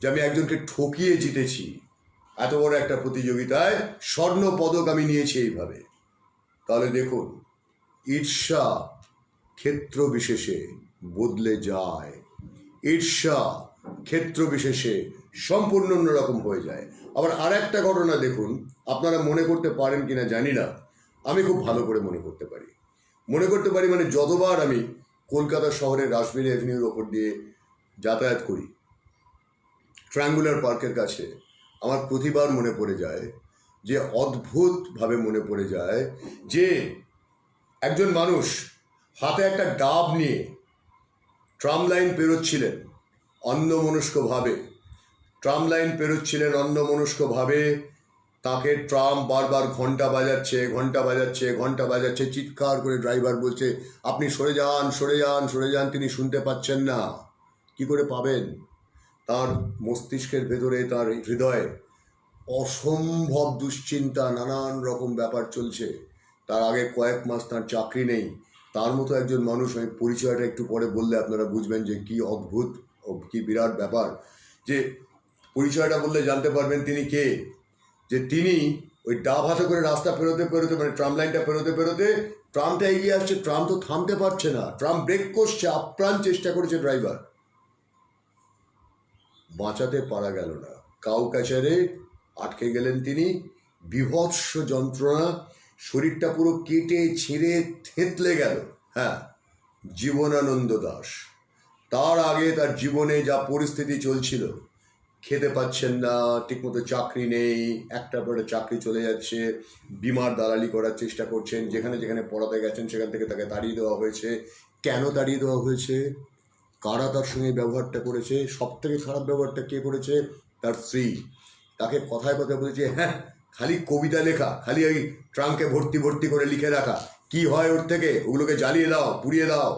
যে আমি একজনকে ঠকিয়ে জিতেছি। এত বড় একটা প্রতিযোগিতায় স্বর্ণ পদক আমি নিয়েছি এইভাবে। তাহলে দেখুন, ঈর্ষা ক্ষেত্র বিশেষে বদলে যায়, ঈর্ষা ক্ষেত্র বিশেষে সম্পূর্ণ অন্যরকম হয়ে যায়। আবার আর একটা ঘটনা দেখুন, আপনারা মনে করতে পারেন কিনা জানি না, আমি খুব ভালো করে মনে করতে পারি। মানে যতবার আমি কলকাতা শহরের রাসবিহারী অ্যাভিনিউর ওপর দিয়ে যাতায়াত করি, ট্রায়াঙ্গুলার পার্কের কাছে, আমার প্রতিবার মনে পড়ে যায়, যে অদ্ভুতভাবে মনে পড়ে যায় যে একজন মানুষ হাতে একটা ডাব নিয়ে ট্রাম লাইন পেরোচ্ছিলেন অন্যমনস্কভাবে। তাকে ট্রাম বারবার ঘন্টা বাজাচ্ছে, চিৎকার করে ড্রাইভার বলছে আপনি সরে যান। তিনি শুনতে পাচ্ছেন না। কি করে পাবেন? তার মস্তিষ্কের ভেতরে, তার হৃদয়ে অসম্ভব দুশ্চিন্তা, নানান রকম ব্যাপার চলছে। তার আগে কয়েক মাস তার চাকরি নেই। তার মতো একজন মানুষ, আমি পরিচয়টা একটু পরে বললে আপনারা বুঝবেন যে কি অদ্ভুত, কি বিরাট ব্যাপার। যে পরিচয়টা বললে জানতে পারবেন তিনি কে। যে তিনি ওই ডাব হাতে করে রাস্তা পেরোতে, মানে ট্রাম লাইনটা পেরোতে ট্রামটা এগিয়ে আসছে, ট্রাম তো থামতে পারছে না, ট্রাম ব্রেক করছে, আপ্রাণ চেষ্টা করেছে ড্রাইভার, বাঁচাতে পারা গেল না। কাউ কাচারে আটকে গেলেন তিনি, বিভৎস যন্ত্রণা, শরীরটা পুরো কেটে ছিঁড়ে থেঁতলে গেল। হ্যাঁ, জীবনানন্দ দাশ। তার আগে তার জীবনে যা পরিস্থিতি চলছিল, খেতে পাচ্ছেন না, ঠিকমতো চাকরি নেই, একটার পরে চাকরি চলে যাচ্ছে, বিমার দালালি করার চেষ্টা করছেন, যেখানে যেখানে পড়াতে গেছেন সেখান থেকে তাকে তাড়িয়ে দেওয়া হয়েছে। কেন তাড়িয়ে দেওয়া হয়েছে? কারা তার সঙ্গে ব্যবহারটা করেছে? সব থেকে খারাপ ব্যবহারটা কে করেছে? তার স্ত্রী। তাকে কথায় কথায় বলেছে, হ্যাঁ খালি কবিতা লেখা, খালি ওই ট্রাঙ্কে ভর্তি করে লিখে রাখা, কি হয় ওর থেকে? ওগুলোকে জ্বালিয়ে দাও, পুড়িয়ে দাও।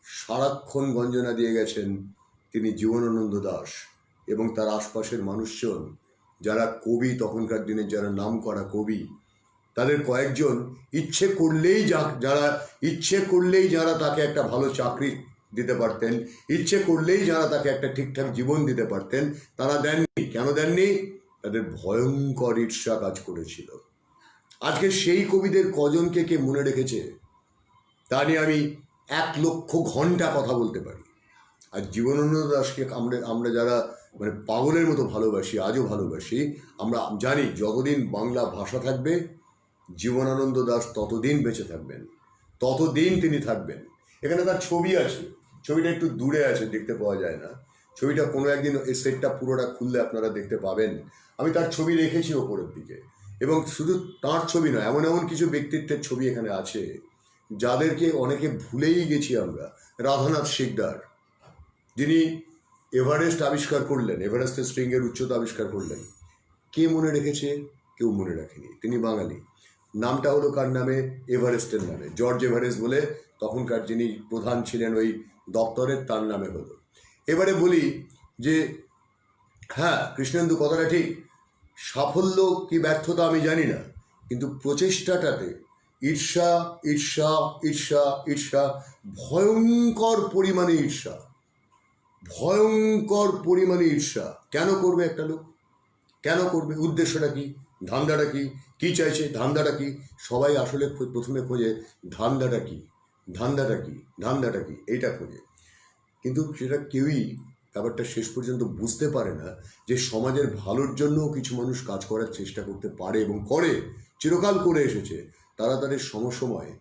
সারাক্ষণ গঞ্জনা দিয়ে গেছেন তিনি জীবনানন্দ দাশ এবং তার আশপাশের মানুষজন, যারা কবি, তখনকার দিনে যারা নাম করা কবি, তাদের কয়েকজন ইচ্ছে করলেই যারা তাকে একটা ভালো চাকরি দিতে পারতেন, ইচ্ছে করলেই যারা তাকে একটা ঠিকঠাক জীবন দিতে পারতেন, তারা দেননি। কেন দেননি? তাদের ভয়ঙ্কর ঈর্ষা কাজ করেছিল। আজকে সেই কবিদের কজনকে কে মনে রেখেছে তা নিয়ে আমি 1,00,000 ঘন্টা কথা বলতে পারি। আর জীবনানন্দ দাশকে আমরা যারা মানে পাগলের মতো ভালোবাসি, আজও ভালোবাসি, আমরা জানি যতদিন বাংলা ভাষা থাকবে জীবনানন্দ দাশ ততদিন বেঁচে থাকবেন, ততদিন তিনি থাকবেন। এখানে তার ছবি আছে, ছবিটা একটু দূরে আছে, দেখতে পাওয়া যায় না। ছবিটা কোনো একদিন এই সেটটা পুরোটা খুললে আপনারা দেখতে পাবেন। আমি তার ছবি রেখেছি ওপরের দিকে, এবং শুধু তার ছবি নয়, এমন এমন কিছু ব্যক্তিত্বের ছবি এখানে আছে যাদেরকে অনেকে ভুলেই গেছি আমরা। রাধানাথ শিকদার, যিনি এভারেস্ট আবিষ্কার করলেন, এভারেস্টের শৃঙ্গের উচ্চতা আবিষ্কার করলেন, কে মনে রেখেছে? কেউ মনে রাখেনি। তিনি বাঙালি। নামটা হলো কার নামে? এভারেস্টের নামে। জর্জ এভারেস্ট বলে তখনকার যিনি প্রধান ছিলেন ওই দপ্তরের, তার নামে হলো। এবারে বলি যে হ্যাঁ, কৃষ্ণেন্দু কথাটা ঠিক, সাফল্য কি ব্যর্থতা আমি জানি না, কিন্তু প্রচেষ্টাটাতে ঈর্ষা, ভয়ঙ্কর পরিমাণে ঈর্ষা। কেন করবে একটা লোক? কেন করবে? উদ্দেশ্যটা কি? ধান্দাটা কি? কি চাইছে? ধান্দাটা কি? সবাই আসলে প্রথমে খোঁজে ধান্দাটা কি, এইটা খোঁজে। কিন্তু সেটা কেউই ব্যাপারটা শেষ পর্যন্ত বুঝতে পারে না যে সমাজের ভালোর জন্যও কিছু মানুষ কাজ করার চেষ্টা করতে পারে এবং করে, চিরকাল করে এসেছে। তারা তাদের সমসময়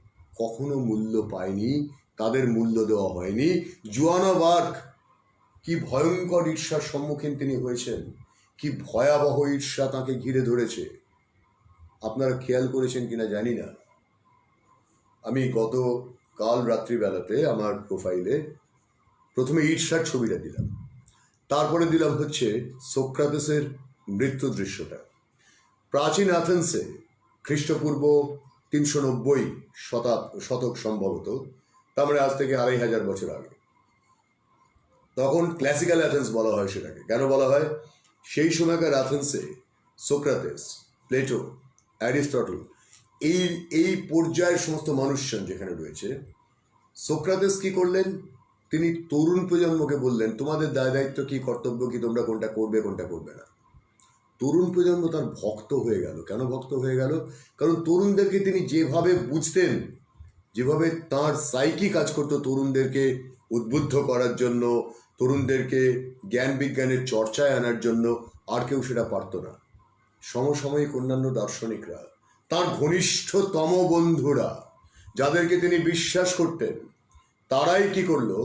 কখনো মূল্য পায়নি, তাদের মূল্য দেওয়া হয়নি। জোয়ানা বার্গ কি ভয়ঙ্কর ঈর্ষার সম্মুখীন তিনি হয়েছেন, কি ভয়াবহ ঈর্ষা তাকে ঘিরে ধরেছে। আপনারা খেয়াল করেছেন কিনা জানি না, আমি কাল রাত্রিবেলাতে আমার প্রোফাইলে প্রথমে ঈর্ষার ছবিটা দিলাম, তারপরে দিলাম হচ্ছে সোক্রাতেসের মৃত্যু দৃশ্যটা। প্রাচীন অ্যাথেন্সে খ্রিস্টপূর্ব 390 শতক সম্ভবত, তার মানে আজ থেকে 2500 বছর আগে। তখন ক্লাসিক্যাল অ্যাথেন্স বলা হয় সেটাকে। কেন বলা হয়? সেই সময়কার অ্যাথেন্সে সোক্রাতেস, প্লেটো, অ্যারিস্টটল এই পর্যায়ের সমস্ত মানুষজন যেখানে রয়েছে, সোক্রাতেস কি করলেন? তিনি তরুণ প্রজন্মকে বললেন, তোমাদের দায় দায়িত্ব কি, কর্তব্য কি, তোমরা কোনটা করবে কোনটা করবে না। তরুণ প্রজন্ম তার ভক্ত হয়ে গেল। কেন ভক্ত হয়ে গেল? কারণ তরুণদেরকে তিনি যেভাবে বুঝতেন, যেভাবে তার সাইকি কাজ করতো তরুণদেরকে উদ্বুদ্ধ করার জন্য, তরুণদেরকে জ্ঞান বিজ্ঞানের চর্চায় আনার জন্য, আর কেউ সেটা পারত না। সমসাময়িক অন্যান্য দার্শনিকরা, তার ঘনিষ্ঠতম বন্ধুরা, যাদেরকে তিনি বিশ্বাস করতেন, তারাই কি করলো?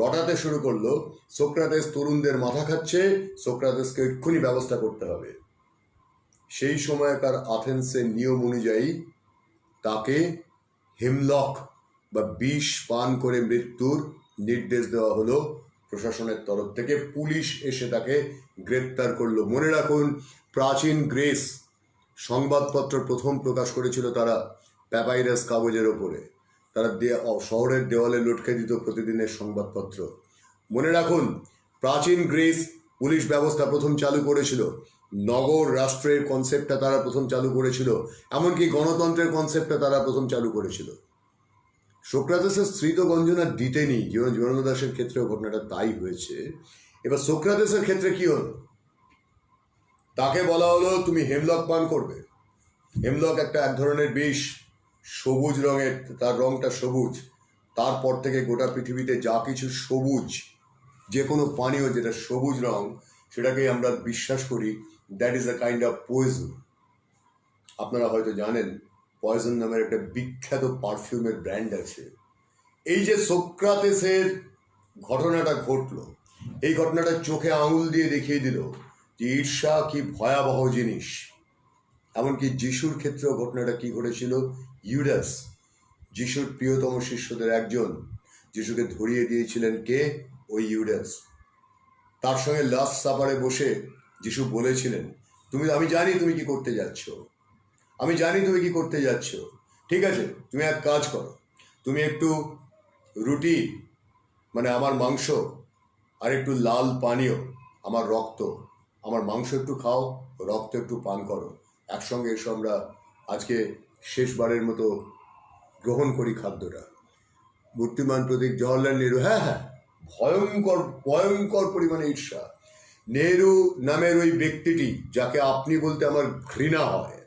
রটাতে শুরু করলো, সোক্রাতেস তরুণদের মাথা খাচ্ছে, সোক্রাতেসকে এক্ষুনি ব্যবস্থা করতে হবে। সেই সময়কার আথেন্সের নিয়ম অনুযায়ী তাকে হেমলক বা বিষ পান করে মৃত্যুর নির্দেশ দেওয়া হলো প্রশাসনের তরফ থেকে। পুলিশ এসে তাকে গ্রেপ্তার করলো। মনে রাখুন, প্রাচীন গ্রিস সংবাদপত্র প্রথম প্রকাশ করেছিল তারা প্যাপাইরাস কাগজের ওপরে। তারা শহরের দেওয়ালে লটকে দিত প্রতিদিনের সংবাদপত্র। মনে রাখুন, প্রাচীন গ্রিস পুলিশ ব্যবস্থা প্রথম চালু করেছিল, নগর রাষ্ট্রের কনসেপ্টটা তারা প্রথম চালু করেছিল, এমনকি গণতন্ত্রের কনসেপ্টটা তারা প্রথম চালু করেছিল। সোক্রাতেসের স্ত্রী তো গঞ্জনা দিতেনি, জীবনানন্দ দাশের ক্ষেত্রেও ঘটনাটা তাই হয়েছে। এবার সোক্রাতেসের ক্ষেত্রে কি হলো? তাকে বলা হলো তুমি হেমলক পান করবে। হেমলক এক ধরনের বিষ, সবুজ রঙের, তার রংটা সবুজ। তারপর থেকে গোটা পৃথিবীতে যা কিছু সবুজ, যে কোনো পানীয় যেটা সবুজ রং, সেটাকেই আমরা বিশ্বাস করি that is a kind of poison. আপনারা হয়তো জানেন, পয়জন নামের একটা বিখ্যাত পারফিউমের ব্র্যান্ড আছে। এই যে সোক্রাতেসের ঘটনাটা ঘটলো, এই ঘটনাটা চোখে আঙুল দিয়ে দেখিয়ে দিল যে ঈর্ষা কি ভয়াবহ জিনিস। এমনকি যিশুর ক্ষেত্রেও ঘটনাটা কি ঘটেছিল। ইউডাস, যিশুর প্রিয়তম শিষ্যদের একজন, যিশুকে ধরিয়ে দিয়েছিলেন কে? ওই ইউডাস। তার সঙ্গে লাস্ট সাপারে বসে যিশু বলেছিলেন, আমি জানি তুমি কি করতে যাচ্ছ, আমি জানি তুমি কি করতে যাচ্ছ, ঠিক আছে, তুমি এক কাজ করো, তুমি একটু রুটি, মানে আমার মাংস, আর একটু লাল পানীয়, আমার রক্ত, আমার মাংস একটু খাও, রক্ত একটু পান করো, একসঙ্গে এসো, আমরা আজকে শেষবারের মতো গ্রহণ করি খাদ্যটা। মূর্তিমান প্রতীক জওহরলাল নেহরু, হ্যাঁ, ভয়ঙ্কর ভয়ঙ্কর পরিমাণে ঈর্ষা। নেহরু নামের ওই ব্যক্তিটি, যাকে আপনি বলতে আমার ঘৃণা হয়,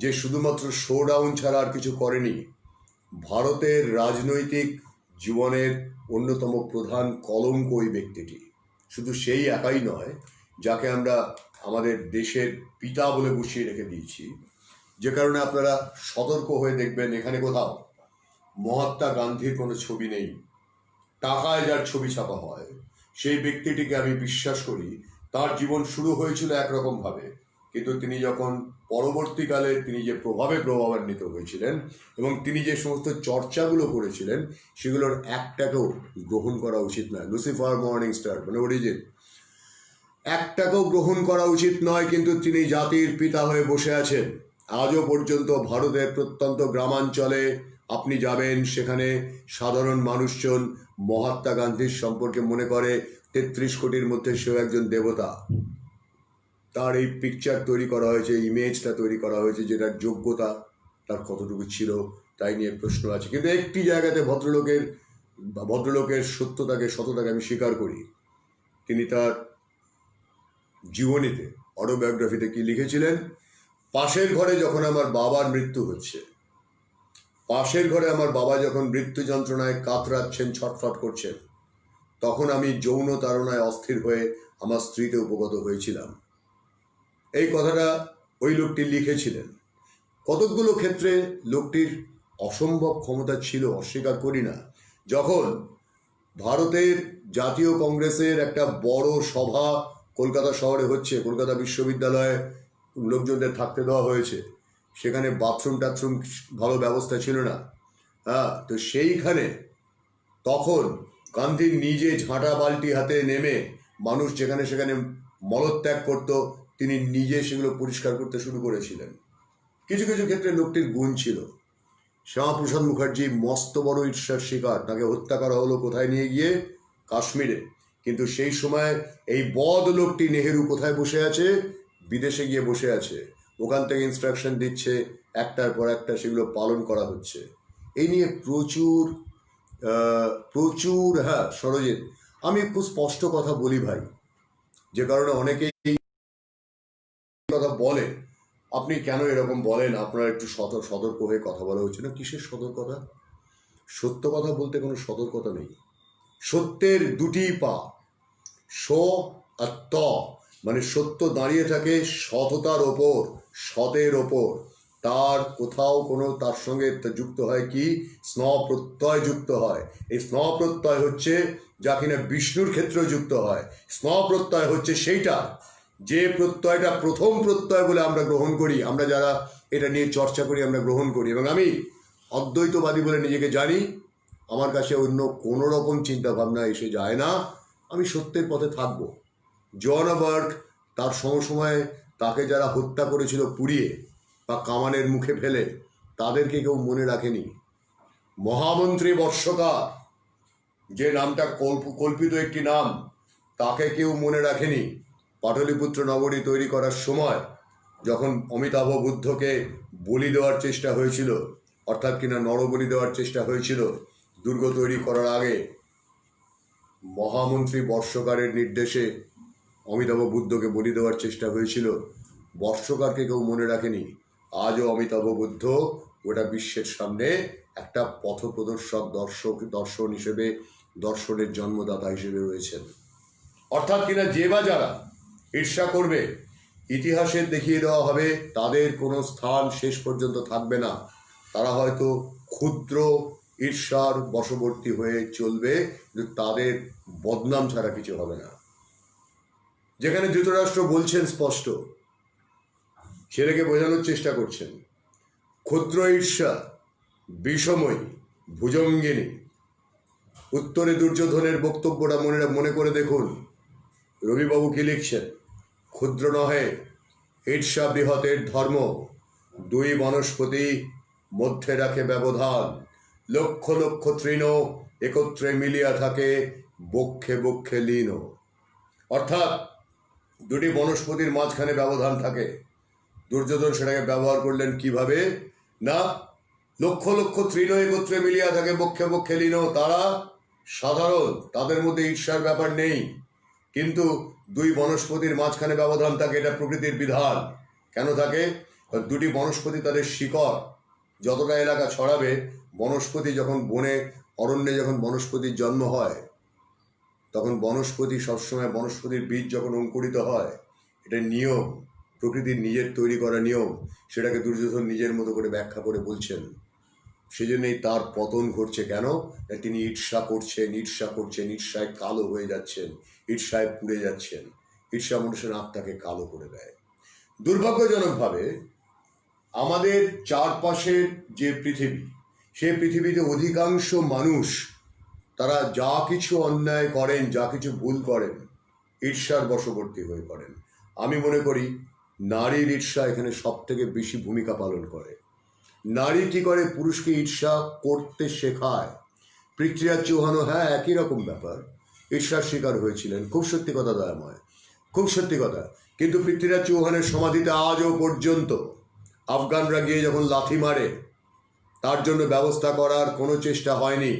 যে শুধুমাত্র শোডাউন ছাড়া আর কিছু করেনি, ভারতের রাজনৈতিক জীবনের অন্যতম প্রধান কলঙ্ক ওই ব্যক্তিটি। শুধু সেই একাই নয়, যাকে আমরা আমাদের দেশের পিতা বলে বসিয়ে রেখে দিয়েছি, যে কারণে আপনারা সতর্ক হয়ে দেখবেন এখানে কোথাও মহাত্মা গান্ধীর কোনো ছবি নেই। টাকায় যার ছবি ছাপা হয়, সেই ব্যক্তিটিকে আমি বিশ্বাস করি তার জীবন শুরু হয়েছিল একরকমভাবে, কিন্তু তিনি যখন পরবর্তীকালে তিনি যে প্রভাবান্বিত হয়েছিলেন এবং তিনি যে সমস্ত চর্চাগুলো করেছিলেন, সেগুলোর একটাকেও গ্রহণ করা উচিত নয়। লুসিফার, মর্নিং স্টার, মানে অরিজিন, একটাকেও গ্রহণ করা উচিত নয়। কিন্তু তিনি জাতির পিতা হয়ে বসে আছেন। আজও পর্যন্ত ভারতের প্রত্যন্ত গ্রামাঞ্চলে আপনি যাবেন, সেখানে সাধারণ মানুষজন মহাত্মা গান্ধীর সম্পর্কে মনে করে 33 কোটির মধ্যে সেও একজন দেবতা। তার এই পিকচার তৈরি করা হয়েছে, ইমেজটা তৈরি করা হয়েছে, যেটার যোগ্যতা তার কতটুকু ছিল তাই নিয়ে প্রশ্ন আছে। কিন্তু একটি জায়গাতে ভদ্রলোকের সততাকে আমি স্বীকার করি। তিনি তার জীবনীতে, অটোবায়োগ্রাফিতে কি লিখেছিলেন? পাশের ঘরে যখন আমার বাবার মৃত্যু হচ্ছে, পাশের ঘরে আমার বাবা যখন মৃত্যু যন্ত্রণায় কাতরাচ্ছেন, ছটফট করছেন, তখন আমি যৌন তাড়নায় অস্থির হয়ে আমার স্ত্রীতে উপগত হয়েছিলাম। এই কথাটা ওই লোকটি লিখেছিলেন। কতকগুলো ক্ষেত্রে লোকটির অসম্ভব ক্ষমতা ছিল, অস্বীকার করি না। যখন ভারতের জাতীয় কংগ্রেসের একটা বড় সভা কলকাতা শহরে হচ্ছে, কলকাতা বিশ্ববিদ্যালয়ে লোকজনদের থাকতে দেওয়া হয়েছে, সেখানে বাথরুম টাথরুম ভালো ব্যবস্থা ছিল না, হ্যাঁ, তো সেইখানে তখন গান্ধী নিজে ঝাঁটা বালতি হাতে নেমে মানুষ যেখানে সেখানে মলত্যাগ করত, তিনি নিজে সেগুলো পরিষ্কার করতে শুরু করেছিলেন। কিছু কিছু ক্ষেত্রে লোকটির গুণ ছিল। শ্যামাপ্রসাদ মুখার্জি মস্ত বড় ঈর্ষার শিকার, তাকে হত্যা করা হলো কোথায় নিয়ে গিয়ে? কাশ্মীরে। কিন্তু সেই সময় এই বদ লোকটি নেহেরু কোথায় বসে আছে? বিদেশে গিয়ে বসে আছে। ওখান থেকে ইনস্ট্রাকশন দিচ্ছে, একটার পর একটা সেগুলো পালন করা হচ্ছে। এই নিয়ে প্রচুর প্রচুর হ্যাঁ সরজিৎ, আমি খুব স্পষ্ট কথা বলি ভাই, যে কারণে অনেকেই কথা বলে আপনি কেন এরকম বলেন, আপনার একটু সতর্ক হয়ে কথা বলা হচ্ছে না। কিসের সতর্কতা? সত্য কথা বলতে কোনো সতর্কতা নেই। সত্যের দুটি পা, স আর ত, মানে সত্য দাঁড়িয়ে থাকে সততার ওপর, সতের ওপর। তার কোথাও কোনো তার সঙ্গে যুক্ত হয় কি? স্ন প্রত্যয় যুক্ত হয়। এই স্ন প্রত্যয় হচ্ছে যা কিনা বিষ্ণুর ক্ষেত্রেও যুক্ত হয়। স্ন প্রত্যয় হচ্ছে সেইটা যে প্রত্যয়টা প্রথম প্রত্যয় বলে আমরা গ্রহণ করি, আমরা যারা এটা নিয়ে চর্চা করি আমরা গ্রহণ করি। এবং আমি অদ্বৈতবাদী বলে নিজেকে জানি, আমার কাছে অন্য কোনো রকম চিন্তাভাবনা এসে যায় না। আমি সত্যের পথে থাকব। জন বার্গ তার সময় তাকে যারা হত্যা করেছিল পুড়িয়ে বা কামানের মুখে ফেলে, তাদেরকে কেউ মনে রাখেনি। মহামন্ত্রী বর্ষকার, যে নামটা কল্পিত একটি নাম, তাকে কেউ মনে রাখেনি। পাটলিপুত্র নগরী তৈরি করার সময় যখন অমিতাভ বুদ্ধকে বলি দেওয়ার চেষ্টা হয়েছিল, অর্থাৎ কিনা নরবলি দেওয়ার চেষ্টা হয়েছিল দুর্গ তৈরি করার আগে, মহামন্ত্রী বর্ষকারের নির্দেশে অমিতাভ বুদ্ধকে বলি দেওয়ার চেষ্টা হয়েছিল। বর্ষকারকে কেউ মনে রাখেনি। আজও অমিতাভ বুদ্ধ গোটা বিশ্বের সামনে একটা পথপ্রদর্শক, দর্শন হিসেবে, দর্শনের জন্মদাতা হিসেবে রয়েছেন। অর্থাৎ কিনা যে বা যারা ঈর্ষা করবে, ইতিহাসের দেখিয়ে দেওয়া হবে তাদের কোনো স্থান শেষ পর্যন্ত থাকবে না। তারা হয়তো ক্ষুদ্র ঈর্ষার বশবর্তী হয়ে চলবে, কিন্তু তাদের বদনাম ছাড়া কিছু হবে না। যেখানে ধৃতরাষ্ট্র বলছেন স্পষ্ট, ছেলেকে বোঝানোর চেষ্টা করছেন, ক্ষুদ্র ঈর্ষা বিষময়ী ভুজঙ্গিনী। উত্তরে দুর্যোধনের বক্তব্যটা মনে করে দেখুন, রবিবাবু কি লিখছেন? ক্ষুদ্র নহে ঈর্ষা বৃহতের ধর্ম, দুই বনস্পতি মধ্যে রাখে ব্যবধান, লক্ষ লক্ষ তৃণ একত্রে মিলিয়া থাকে, বক্ষে বক্ষে লীন। অর্থাৎ দুটি বনস্পতির মাঝখানে ব্যবধান থাকে। দুর্যোধন সেটাকে ব্যবহার করলেন কিভাবে? না, লক্ষ লক্ষ তৃণ একত্রে মিলিয়া থাকে, বক্ষে বক্ষে লীন। তারা সাধারণ, তাদের মধ্যে ঈর্ষার ব্যাপার নেই, কিন্তু দুই বনস্পতির মাঝখানে ব্যবধান থাকে, এটা প্রকৃতির বিধান। কেন থাকে? দুটি বনস্পতি তাদের শিকড় যতটা এলাকা ছড়াবে, বনস্পতি যখন বনে অরণ্যে যখন বনস্পতির জন্ম হয়, তখন বনস্পতি সবসময়, বনস্পতির বীজ যখন অঙ্কুরিত হয়, এটা নিয়ম, প্রকৃতির নিজের তৈরি করা নিয়ম। সেটাকে দুর্যোধন নিজের মতো করে ব্যাখ্যা করে বলছেন। সেজন্যই তার পতন ঘটছে। কেন? তিনি ঈর্ষা করছেন, ঈর্ষায় কালো হয়ে যাচ্ছেন, ঈর্ষায় পুড়ে যাচ্ছেন। ঈর্ষা মানুষের আত্মাকে কালো করে দেয়। দুর্ভাগ্যজনকভাবে আমাদের চারপাশের যে পৃথিবী, সেই পৃথিবীতে অধিকাংশ মানুষ তারা যা কিছু অন্যায় করেন, যা কিছু ভুল করেন, ঈর্ষার বশবর্তী হয়ে পড়েন। আমি মনে করি নারীর ঈর্ষা এখানে সব থেকে বেশি ভূমিকা পালন করে। নারী কি করে? পুরুষকে ঈর্ষা করতে শেখায়। পৃথ্বীরাজ চৌহানও হ্যাঁ একই রকম ব্যাপার, ঈর্ষার শিকার হয়েছিলেন। খুব সত্যি কথা দয়াময়, খুব সত্যি কথা। কিন্তু পৃথ্বীরাজ চৌহানের সমাধিতে আজও পর্যন্ত আফগানরা গিয়ে যখন লাথি মারে, তার জন্য ব্যবস্থা করার কোনো চেষ্টা হয়নি।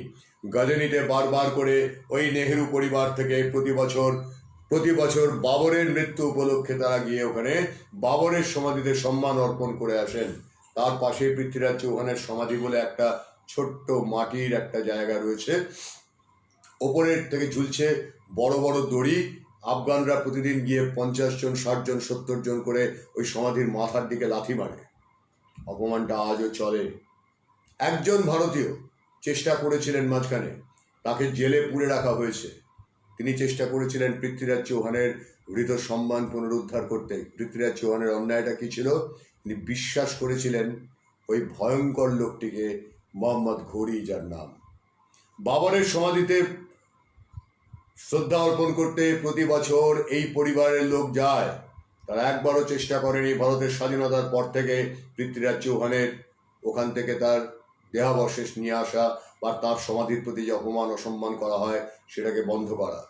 গজনীতে বারবার করে ওই নেহেরু পরিবার থেকে প্রতি বছর বাবরের মৃত্যু উপলক্ষে তারা গিয়ে ওখানে বাবরের সমাধিতে সম্মান অর্পণ করে আসেন। তার পাশে পৃথ্বীরাজ চৌহানের সমাধি বলে একটা ছোট্ট মাটির একটা জায়গা রয়েছে, ওপরের থেকে ঝুলছে বড় বড় দড়ি। আফগানরা প্রতিদিন গিয়ে 50 জন, 60 জন, 70 জন করে ওই সমাধির মাথার দিকে লাথি মারে। অপমানটা আজও চলে। একজন ভারতীয় চেষ্টা করেছিলেন মাঝখানে, তাকে জেলে পুরে রাখা হয়েছে। তিনি চেষ্টা করেছিলেন পৃথ্বীরাজ চৌহানের হৃত সম্মান পুনরুদ্ধার করতে। পৃথ্বীরাজ চৌহানের অন্যায়টা কি ছিল? তিনি বিশ্বাস করেছিলেন ওই ভয়ঙ্কর লোকটিকে মোহাম্মদ ঘোরি যার নাম। বাবরের সমাধিতে শ্রদ্ধা অর্পণ করতে প্রতি বছর এই পরিবারের লোক যায়। তারা একবারও চেষ্টা করেনি ভারতের স্বাধীনতার পর থেকে পৃথ্বীরাজ চৌহানের ওখান থেকে তার দেহাবশেষ নিয়ে আসা বা তার সমাধির প্রতি যে অপমান অসম্মান করা হয় সেটাকে বন্ধ করা,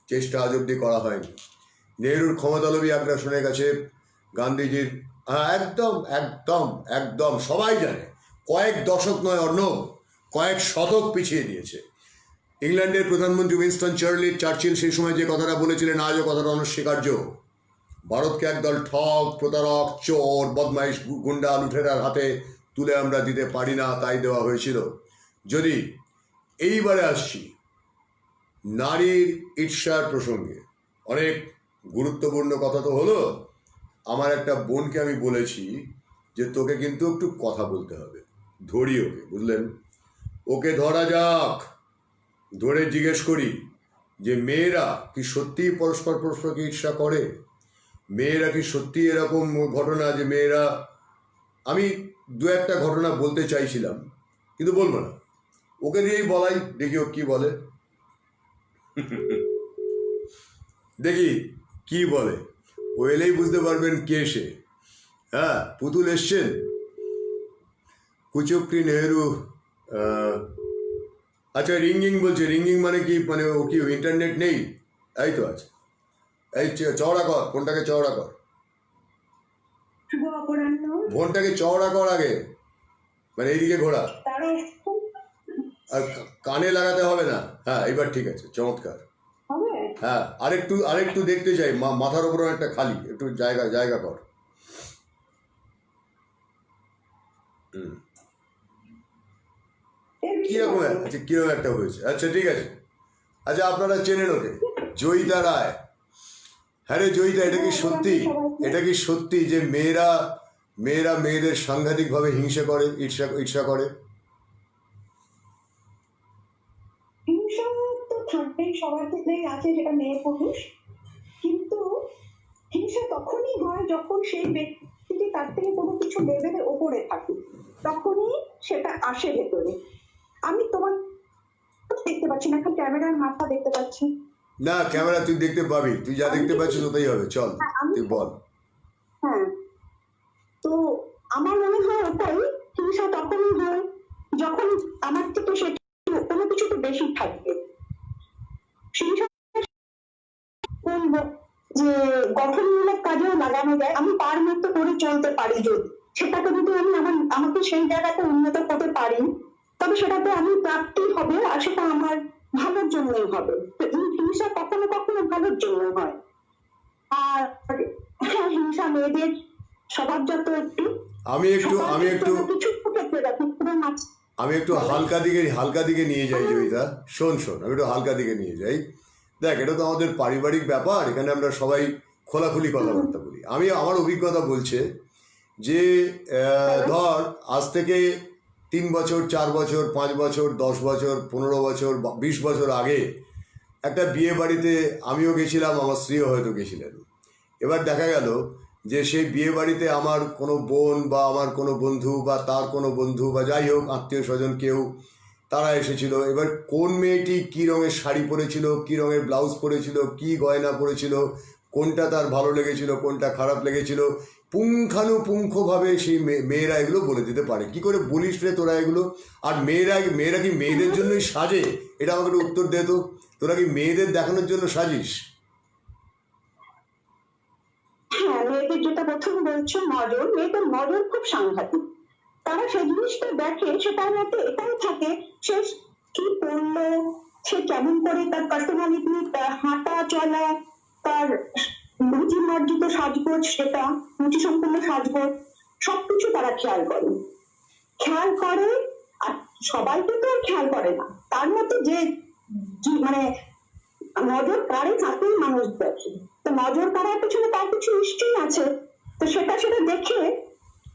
চেষ্টা আজ অব্দি করা হয়নি। নেহরুর ক্ষমতালোভী আগ্রাসনের কাছে গান্ধীজির একদম একদম একদম সবাই জানে, কয়েক দশক নয় অর্ণব, কয়েক শতক পিছিয়ে দিয়েছে। ইংল্যান্ডের প্রধানমন্ত্রী উইনস্টন চার্চিল সেই সময় যে কথাটা বলেছিলেন আজও কথাটা অনস্বীকার্য। ভারতকে একদল ঠক, প্রতারক, চোর, বদমাইশ, গুন্ডা, লুঠেরার হাতে তুলে আমরা দিতে পারি না, তাই দেওয়া হয়েছিল। যদি এইবারে আসছি নারীর ঈর্ষার প্রসঙ্গে, অনেক গুরুত্বপূর্ণ কথা তো হলো। আমার একটা বোনকে আমি বলেছি যে তোকে কিন্তু একটু কথা বলতে হবে, ধরি ওকে, বুঝলেন? ওকে ধরা যাক, ধরে জিজ্ঞেস করি যে মেয়েরা কি সত্যিই পরস্পরকে ঈর্ষা করে? মেয়েরা কি সত্যি এরকম ঘটনা যে মেয়েরা, আমি দু একটা ঘটনা বলতে চাইছিলাম কিন্তু বলবো না, ওকে দিয়েই বলাই, দেখি ও কি বলে। দেখি কি বলে, ও এলেই বুঝতে পারবেন কে সে। হ্যাঁ, পুতুল এসছেন। কুচক্রি নেহেরু, আচ্ছা রিঙ্গিং বলছে, রিঙ্গিং মানে কি? মানে ও কি ইন্টারনেট নেই? এই তো আছে, এই চওড়া কর, ফোনটাকে চওড়া কর, ফোনটাকে চওড়া কর আগে, মানে এইদিকে ঘোরা, আর কানে লাগাতে হবে না। হ্যাঁ এবার ঠিক আছে, চমৎকার। হ্যাঁ আরেকটু দেখতে চাই, মাথার উপর একটা খালি একটু জায়গা কর। কিরকম? আচ্ছা কিরকম একটা হয়েছে, আচ্ছা ঠিক আছে। আচ্ছা আপনারা চেনেন ওকে, জয়িতা রায়। হ্যাঁ রে জয়িতা, এটা কি সত্যি যে মেয়েরা মেয়েদের সাংঘাতিকভাবে হিংসা করে, ঈর্ষা করে? হিংসা তো থাকবেই, সবার ক্ষেত্রেই আছে, সেটা মেয়ে পুরুষ। কিন্তু হিংসা তখনই হয় যখন সেই ব্যক্তিটি তার থেকে কোনো কিছু লেভেলের ওপরে থাকে, তখনই সেটা আসে ভেতরে। আমি তোমার দেখতে পাচ্ছি না, এখন ক্যামেরার মাথা দেখতে পাচ্ছি না। ক্যামেরা তুই দেখতে পাবি, তুই যা দেখতে পাচ্ছিস ওটাই হবে। চল তুই বল। হ্যাঁ, তো আমার মনে হয় ওটাই, হিংসা তখনই হয় যখন আমার থেকে সে কোনো কিছুতে বেশি থাকবে। হিংসা বলবো যে গঠনমূলক কাজেও লাগানো যায়, আমি পার মতো করে চলতে পারি যদি, সেটাকে যদি আমি আমাকে সেই জায়গাতে উন্নত করতে পারি, তবে সেটাতে আমি প্রাপ্তি হবে, আর সেটা আমার ভালোর জন্যই হবে। তো এই হিংসা কখনো কখনো ভালোর জন্য হয়। আর হ্যাঁ, হিংসা মেয়েদের স্বভাবজাত একটু, আমি একটু হালকা দিকে নিয়ে যাই জয়িতা। শোন আমি একটু হালকা দিকে নিয়ে যাই। দেখ, এটা তো আমাদের পারিবারিক ব্যাপার, এখানে আমরা সবাই খোলাখুলি কথাবার্তা বলি। আমার অভিজ্ঞতা বলছে যে ধর আজ থেকে 3 বছর, 4 বছর, 5 বছর, 10 বছর, 15 বছর, 20 বছর আগে একটা বিয়ে বাড়িতে আমিও গেছিলাম, আমার স্ত্রীও হয়তো গেছিলেন। এবার দেখা গেল যে সেই বিয়ে বাড়িতে আমার কোনো বোন বা আমার কোনো বন্ধু বা তার কোনো বন্ধু বা যাই হোক আত্মীয় স্বজন কেউ, তারা এসেছিল। এবার কোন মেয়েটি কী রঙের শাড়ি পরেছিল, কী রঙের ব্লাউজ পরেছিল, কী গয়না পরেছিল, কোনটা তার ভালো লেগেছিল, কোনটা খারাপ লেগেছিল, পুঙ্খানুপুঙ্খভাবে সেই মেয়েরা এগুলো বলে দিতে পারে। কি করে বলিস রে তোরা এগুলো? আর মেয়েরা কি মেয়েদের জন্যই সাজে? এটা আমাকে একটু উত্তর দে তো, তোরা কি মেয়েদের দেখানোর জন্য সাজিস? হ্যাঁ, মেয়েদের যেটা প্রথম বলছো নজর, মেয়েদের নজর খুব সাংঘাতিক। তারা সেই জিনিসটা দেখে, সেটার মধ্যে এটাই থাকে সে কি করলো, সে কেমন করে তার পার্সোনালিটি, হাঁটা চলা, তার রুচি মার্জিত সাজগোজ, সেটা রুচি সম্পূর্ণ সাজগোজ, সবকিছু তারা খেয়াল করে। আর সবাইকে তো খেয়াল করে না, তার মধ্যে যে মানে নজর কারে তাকেই মানুষ দেখে। তো নজর কারার পেছনে তার কিছু নিশ্চয়ই আছে, তো সেটা দেখে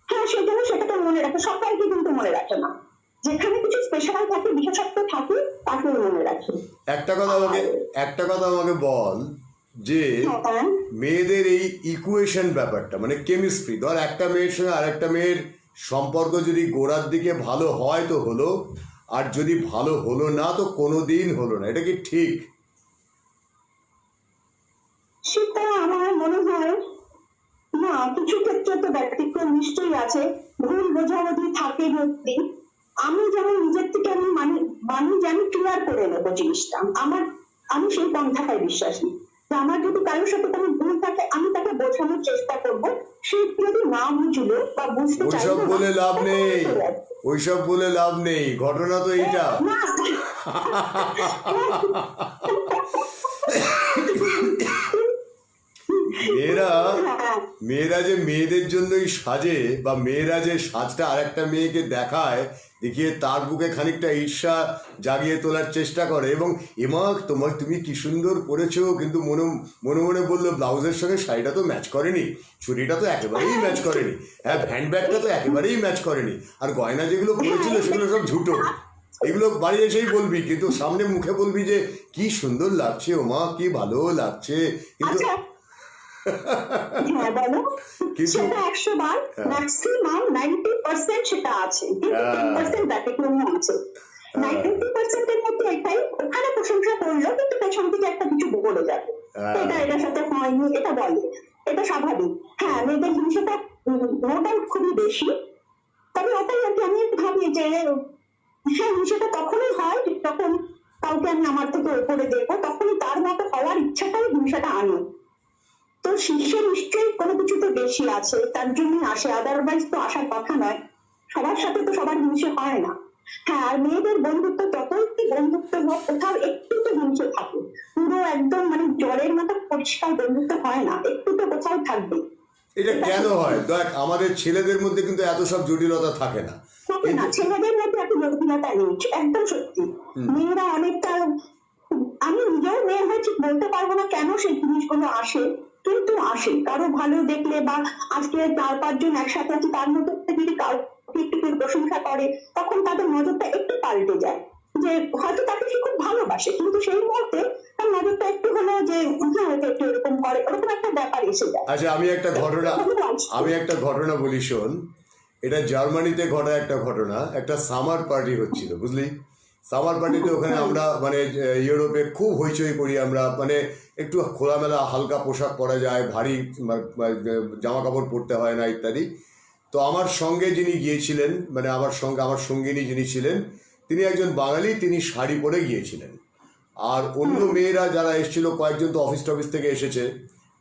হ্যাঁ সেজন্য সেটাকে মনে রাখে। সবাইকে কিন্তু মনে রাখে না, যেখানে কিছু স্পেশাল থাকে, বিশেষত্ব থাকে, তাকে মনে রাখে। একটা কথা আমাকে বল যে মেয়েদের এই ইকুয়েশন ব্যাপারটা, মানে কেমিস্ট্রি, ধর একটা মেয়ের সঙ্গে আরেকটা মেয়ের সম্পর্ক যদি গোড়ার দিকে ভালো হয় তো হলো, আর যদি ভালো হলো না তো কোনোদিন হলো না। এটা কি ঠিক? সেটা আমার মনে হয় না, কিছু ক্ষেত্রে তো ব্যতিক্রম নিশ্চয়ই আছে। ভুল বোঝাবুঝি থাকে যদি, আমি যেমন নিজের থেকে আমি মানি যে আমি ক্লিয়ার করে নেবো জিনিসটা। আমি সেই পন্থাটায় বিশ্বাসী যে আমার যদি কারোর সাথে কোনো ভুল থাকে আমি তাকে বোঝানোর চেষ্টা করব। সে যদি না বুঝলো বা বুঝতে ওইসব চাইলো না, বলে লাভ তখন নেই, আমি চলে আসবো। ওইসব বলে লাভ নেই, ঘটনা তো এইটা। না মেয়েরা হ্যাঁ, মেয়েরা যে মেয়েদের জন্যই সাজে, বা মেয়েরা যে সাজটা আরেকটা মেয়েকে দেখায়, দেখিয়ে তার বুকে খানিকটা ঈর্ষা জাগিয়ে তোলার চেষ্টা করে, এবং এমা তুমি কি সুন্দর পরেছো, কিন্তু মনে মনে মনে বললো ব্লাউজের সঙ্গে শাড়িটা তো ম্যাচ করেনি, চুড়িটা তো একেবারেই ম্যাচ করেনি, হ্যাঁ হ্যান্ডব্যাগটা তো একেবারেই ম্যাচ করেনি, আর গয়না যেগুলো পরেছিল সেগুলো সব ঝুটো। এগুলো বাড়ি এসেই বলবি, কিন্তু সামনে মুখে বলবি যে কি সুন্দর লাগছে ওমা, কি ভালো লাগছে, কিন্তু আচ্ছা, হ্যাঁ বলো। কিন্তু সেটা 100 বার, ম্যাক্সিমাম 90% সেটা আছে, কিন্তু হ্যাঁ 10% ব্যতিক্রম আছে। হ্যাঁ 90% এর মধ্যে এটাই, ওখানে প্রশংসা করলো কিন্তু পেছন থেকে একটা কিছু বলে যাবে, এটা হ্যাঁ এটার সাথে হয়নি, এটা বলে, এটা স্বাভাবিক। হ্যাঁ, মেয়েদের হিংসাটা নো ডাউট খুবই বেশি। তবে ওটাই আর কি, আমি একটু ভাবি যে হ্যাঁ, হিংসাটা তখনই হয় যখন কাউকে আমি আমার থেকে উপরে দেখবো, তখনই তার মতো হওয়ার ইচ্ছাটাই হিংসাটা আনে। তো শীর্ষে নিশ্চয়ই কোনো কিছু তো বেশি আছে, তার জন্যই আসে, আদারওয়াইজ তো আসার কথা নয়। সবার সাথে তো সবার হিংসে হয় না। হ্যাঁ, আর মেয়েদের বন্ধুত্ব যতই কি বন্ধুত্ব হোক, কোথাও একটু তো হিংসে থাকে। পুরো একদম মানে জলের মতো পরিষ্কার বন্ধুত্ব হয় না, একটু তো কোথাও থাকবে। এটা এটা কেন সত্যি। হয় দেখ, আমাদের ছেলেদের মধ্যে কিন্তু এত সব জটিলতা থাকে না, থাকে না, কিন্তু ছেলেদের মধ্যে এত জটিলতা নেই, একদম সত্যি। মেয়েরা অনেকটা, আমি নিজেও মেয়ে হয়ে ঠিক বলতে পারবো না কেন সেই জিনিসগুলো আসে, কিন্তু আসে। কারো ভালো দেখলে বা আজকে 4-5 জন একসাথে আছে, তার মধ্যে যদি কাউকে একটু কেউ প্রশংসা করে, তখন তাদের নজরটা একটু পাল্টে যায়। যে হয়তো তাকে সে খুব ভালোবাসে, কিন্তু সেই মুহূর্তে তার নজরটা একটু হলো যে হ্যাঁ, এটা একটু এরকম করে, ওরকম একটা ব্যাপার এসে যায়। আচ্ছা আমি একটা ঘটনা বলি শোন। এটা জার্মানিতে ঘটা একটা ঘটনা। একটা সামার পার্টি হচ্ছিল, বুঝলি। সামার পার্টিতে ওখানে আমরা মানে ইউরোপে খুব হইচই করি আমরা, মানে একটু খোলামেলা হালকা পোশাক পরা যায়, ভারী জামা কাপড় পরতে হয় না ইত্যাদি। তো আমার সঙ্গে যিনি গিয়েছিলেন, মানে আমার সঙ্গিনী যিনি ছিলেন, তিনি একজন বাঙালি, তিনি শাড়ি পরে গিয়েছিলেন। আর অন্য মেয়েরা যারা এসেছিল, কয়েকজন তো অফিস টফিস থেকে এসেছে,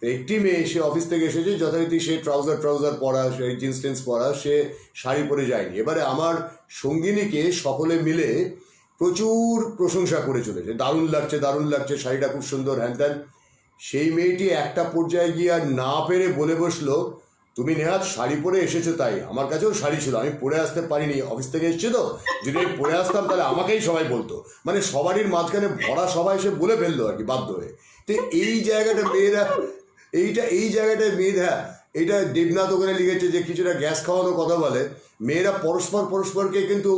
তো একটি মেয়ে সে অফিস থেকে এসেছে, যথারীতি সে ট্রাউজার পরা, সে জিন্স টিন্স পরা, সে শাড়ি পরে যায়নি। এবারে আমার সঙ্গিনীকে সকলে মিলে প্রচুর প্রশংসা করে চলেছে, দারুণ লাগছে, শাড়িটা খুব সুন্দর, হ্যান ত্যান। সেই মেয়েটি একটা পর্যায়ে গিয়ে আর না পেরে বলে বসলো, তুমি নেহাত শাড়ি পরে এসেছো, তাই আমার কাছেও শাড়ি ছিল, আমি পরে আসতে পারিনি, অফিস থেকে এসেছি তো, যদি আমি পরে আসতাম তাহলে আমাকেই সবাই বলতো। মানে সবারই মাঝখানে ভরা সবাই সে বলে ফেললো আর কি, বাধ্য হয়ে। তো এই জায়গাটা মেয়েরা, এই জায়গাটায় মেয়েরা, এইটা দেবনাথ ওখানে লিখেছে যে কিছুটা গ্যাস খাওয়ানোর কথা বলে। মেয়েরা পরস্পরকে কিন্তু,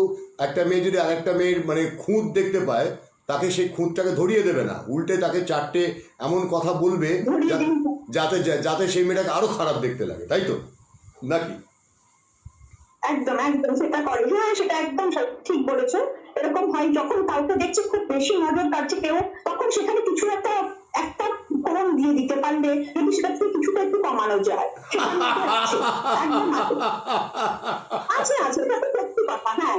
একটা মেয়ে যদি আরেকটা মেয়ের মানে খুঁত দেখতে পায়, তাকে সেই খুঁতটাকে ধরিয়ে দেবে না, উল্টে তাকে চারটে এমন কথা বলবে ধরিয়ে দিন। যাতে যাতে সেই মেয়েটাকে আরো খারাপ দেখতে লাগে, তাই তো নাকি? একদম একদম সেটা করে, হ্যাঁ সেটা একদম ঠিক বলেছো। এরকম হয় যখন কাউকে দেখছে খুব বেশি নজর কাটছে কেউ, তখন সেখানে কিছু একটা একটা ফোড়ন দিয়ে দিতে পারলে যদি সেটা থেকে কিছুটা একটু কমানো যায়, সেটার মধ্যে আছে, একদম আছে, এটা তো সত্যি কথা। হ্যাঁ,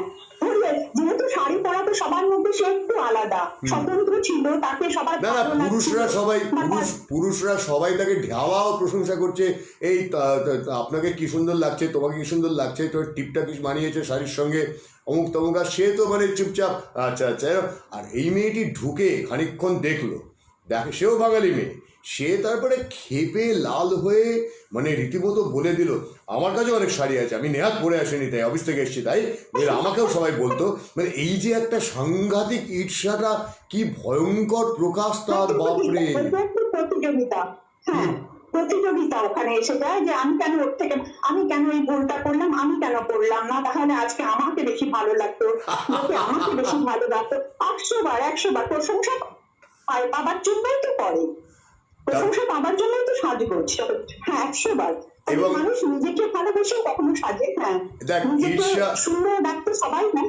যেহেতু শাড়ি পরা তো সবার মধ্যে সে একটু আলাদা, স্বতন্ত্র ছিল, তাকে সবার না ভালো লাগছিল। পুরুষরা সবাই তাকে ঢাওয়াও প্রশংসা করছে, এই আপনাকে কি সুন্দর লাগছে, তোমাকে কি সুন্দর লাগছে, তোর টিপটা কি মানিয়েছে শাড়ির সঙ্গে, অমুক তমুক। আর সে তো মানে চুপচাপ আচ্ছা আচ্ছা। আর এই মেয়েটি ঢুকে খানিকক্ষণ দেখলো, দেখে সেও বাঙালি মেয়ে, সে তারপরে ক্ষেপে লাল হয়ে মানে রীতিমতো বলে দিল, আমার কাছে অনেক শাড়ি আছে, আমি নেহাত পরে আসিনি, তাই অফিস থেকে এসেছি, তাই আমাকেও সবাই বলতো। মানে এই যে একটা সাংঘাতিক ঈর্ষাটা, কি ভয়ঙ্কর প্রকাশ তার, বাপরে। প্রতিযোগিতা, হ্যাঁ প্রতিযোগিতা ওখানে এসে যায় যে আমি কেন ওর থেকে, আমি কেন এই ভুলটা করলাম, আমি কেন করলাম না, তাহলে আজকে আমাকে বেশি ভালো লাগতো, লোকে আমাকে বেশি ভালো লাগতো। 100 বার প্রশংসা পাবার জন্যই তো করে, প্রশংসা পাবার জন্যই তো সাজগোজ। হ্যাঁ 100 বার। এবং- মানুষ নিজেকে ভালোবেসে কখনো সাজে। হ্যাঁ, দেখ, নিজেকে ঈর্ষা- সুন্দর রাখতে সবাই না।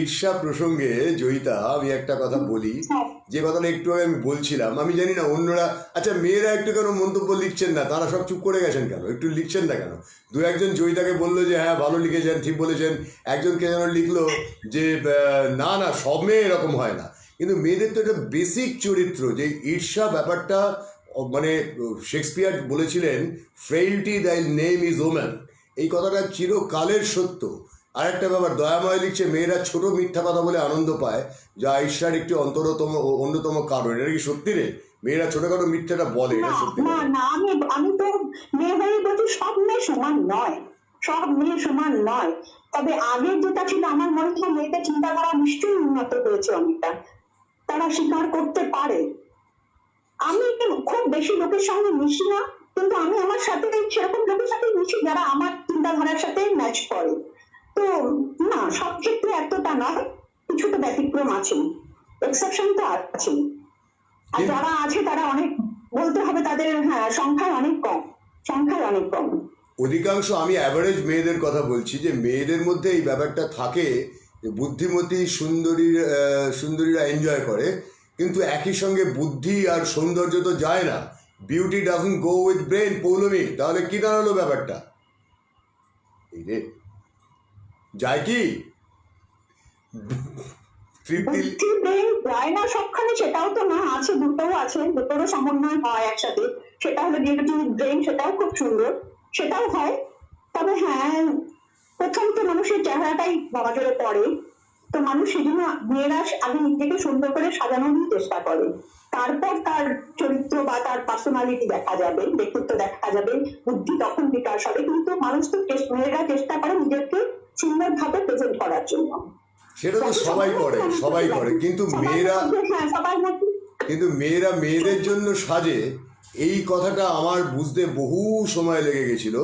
ঈর্ষা প্রসঙ্গে জয়িতা আমি একটা কথা বলি, হ্যাঁ। যে কথাটা একটু আগে আমি বলছিলাম, আমি জানি না অন্যরা, আচ্ছা মেয়েরা একটু কেন মন্তব্য লিখছেন না, তারা সব চুপ করে গেছেন কেন, একটু লিখছেন না কেন? দু একজন জয়িতাকে বললো যে হ্যাঁ ভালো লিখেছেন, ঠিক বলেছেন, একজনকে যেন লিখলো যে না না সব মেয়ে এরকম হয় না। কিন্তু মেয়েদের তো একটা বেসিক চরিত্র, যে ঈর্ষা ব্যাপারটা, মানে শেক্সপিয়ার বলেছিলেন frailty the name is woman, এই কথাটা চিরকালের সত্য। আর একটা ব্যাপার, দয়াময় লিখছে মেয়েরা ছোট মিথ্যা কথা বলে আনন্দ পায়, যা ঈর্ষার একটি অন্যতম কারণ। এটা কি সত্যি রে? মেয়েরা ছোটখাটো মিথ্যাটা বলে, এটা সত্যি না কথা? না, আমি তো মেয়ে হয়ে বলছি সব মেয়ে সমান নয়, সব মেয়ে সমান নয়। তবে আগের যেটা ছিল, আমার মনে হয় মেয়েদের চিন্তাধারা নিশ্চয়ই উন্নত হয়েছে অনেকটা, তারা স্বীকার করতে পারে। আমি খুব বেশি লোকের সঙ্গে মিশি না, কিন্তু আমি আমার সাথে সেরকম লোকের সাথে মিশি যারা আমার চিন্তাধারার সাথে ম্যাচ করে। তো না, সব ক্ষেত্রে এতটা নয়, কিছু তো ব্যতিক্রম আছে, এক্সেপশন তো আছে। আর যারা আছে তারা অনেক, বলতে হবে তাদের, হ্যাঁ, সংখ্যায় অনেক কম, সংখ্যায় অনেক কম। অধিকাংশ, আমি অ্যাভারেজ মেয়েদের কথা বলছি, যে মেয়েদের মধ্যে এই ব্যাপারটা থাকে যে বুদ্ধিমতী সুন্দরীরা এনজয় করে, কিন্তু একই সঙ্গে বুদ্ধি আর সৌন্দর্য তো যায় না। Beauty doesn't go with brain, Poulami. তাহলে কি দাঁড়ালো ব্যাপারটা? এই রে, যায় কি? তৃপ্তি বুদ্ধি ব্রেন যায় না সবখানে, সেটাও তো না, আছে, দুটোও আছে, দুটোরও সমন্বয় হয় একসাথে। সেটা হলো বিউটি ব্রেন, সেটাও খুব সুন্দর, সেটাও হয়। তবে হ্যাঁ, প্রথম তো মানুষের চেহারাটাই নজরে পড়ে, তো মানুষ সেজন্য মেয়েরা আগে নিজেকে সুন্দর করে সাজানোর চেষ্টা করে, তারপর তার চরিত্র বা তার পার্সোনালিটি দেখা যাবে, ব্যক্তিত্ব দেখা যাবে, বুদ্ধি তখন বিকাশ হবে। কিন্তু মানুষ তো মেয়েরা চেষ্টা করে নিজেকে সুন্দরভাবে প্রেজেন্ট করার জন্য। সেটা তো সবাই করে, কিন্তু মেয়েরা, হ্যাঁ, সবার মধ্যে কিন্তু মেয়েরা মেয়েদের জন্য সাজে, এই কথাটা আমার বুঝতে বহু সময় লেগে গেছিল।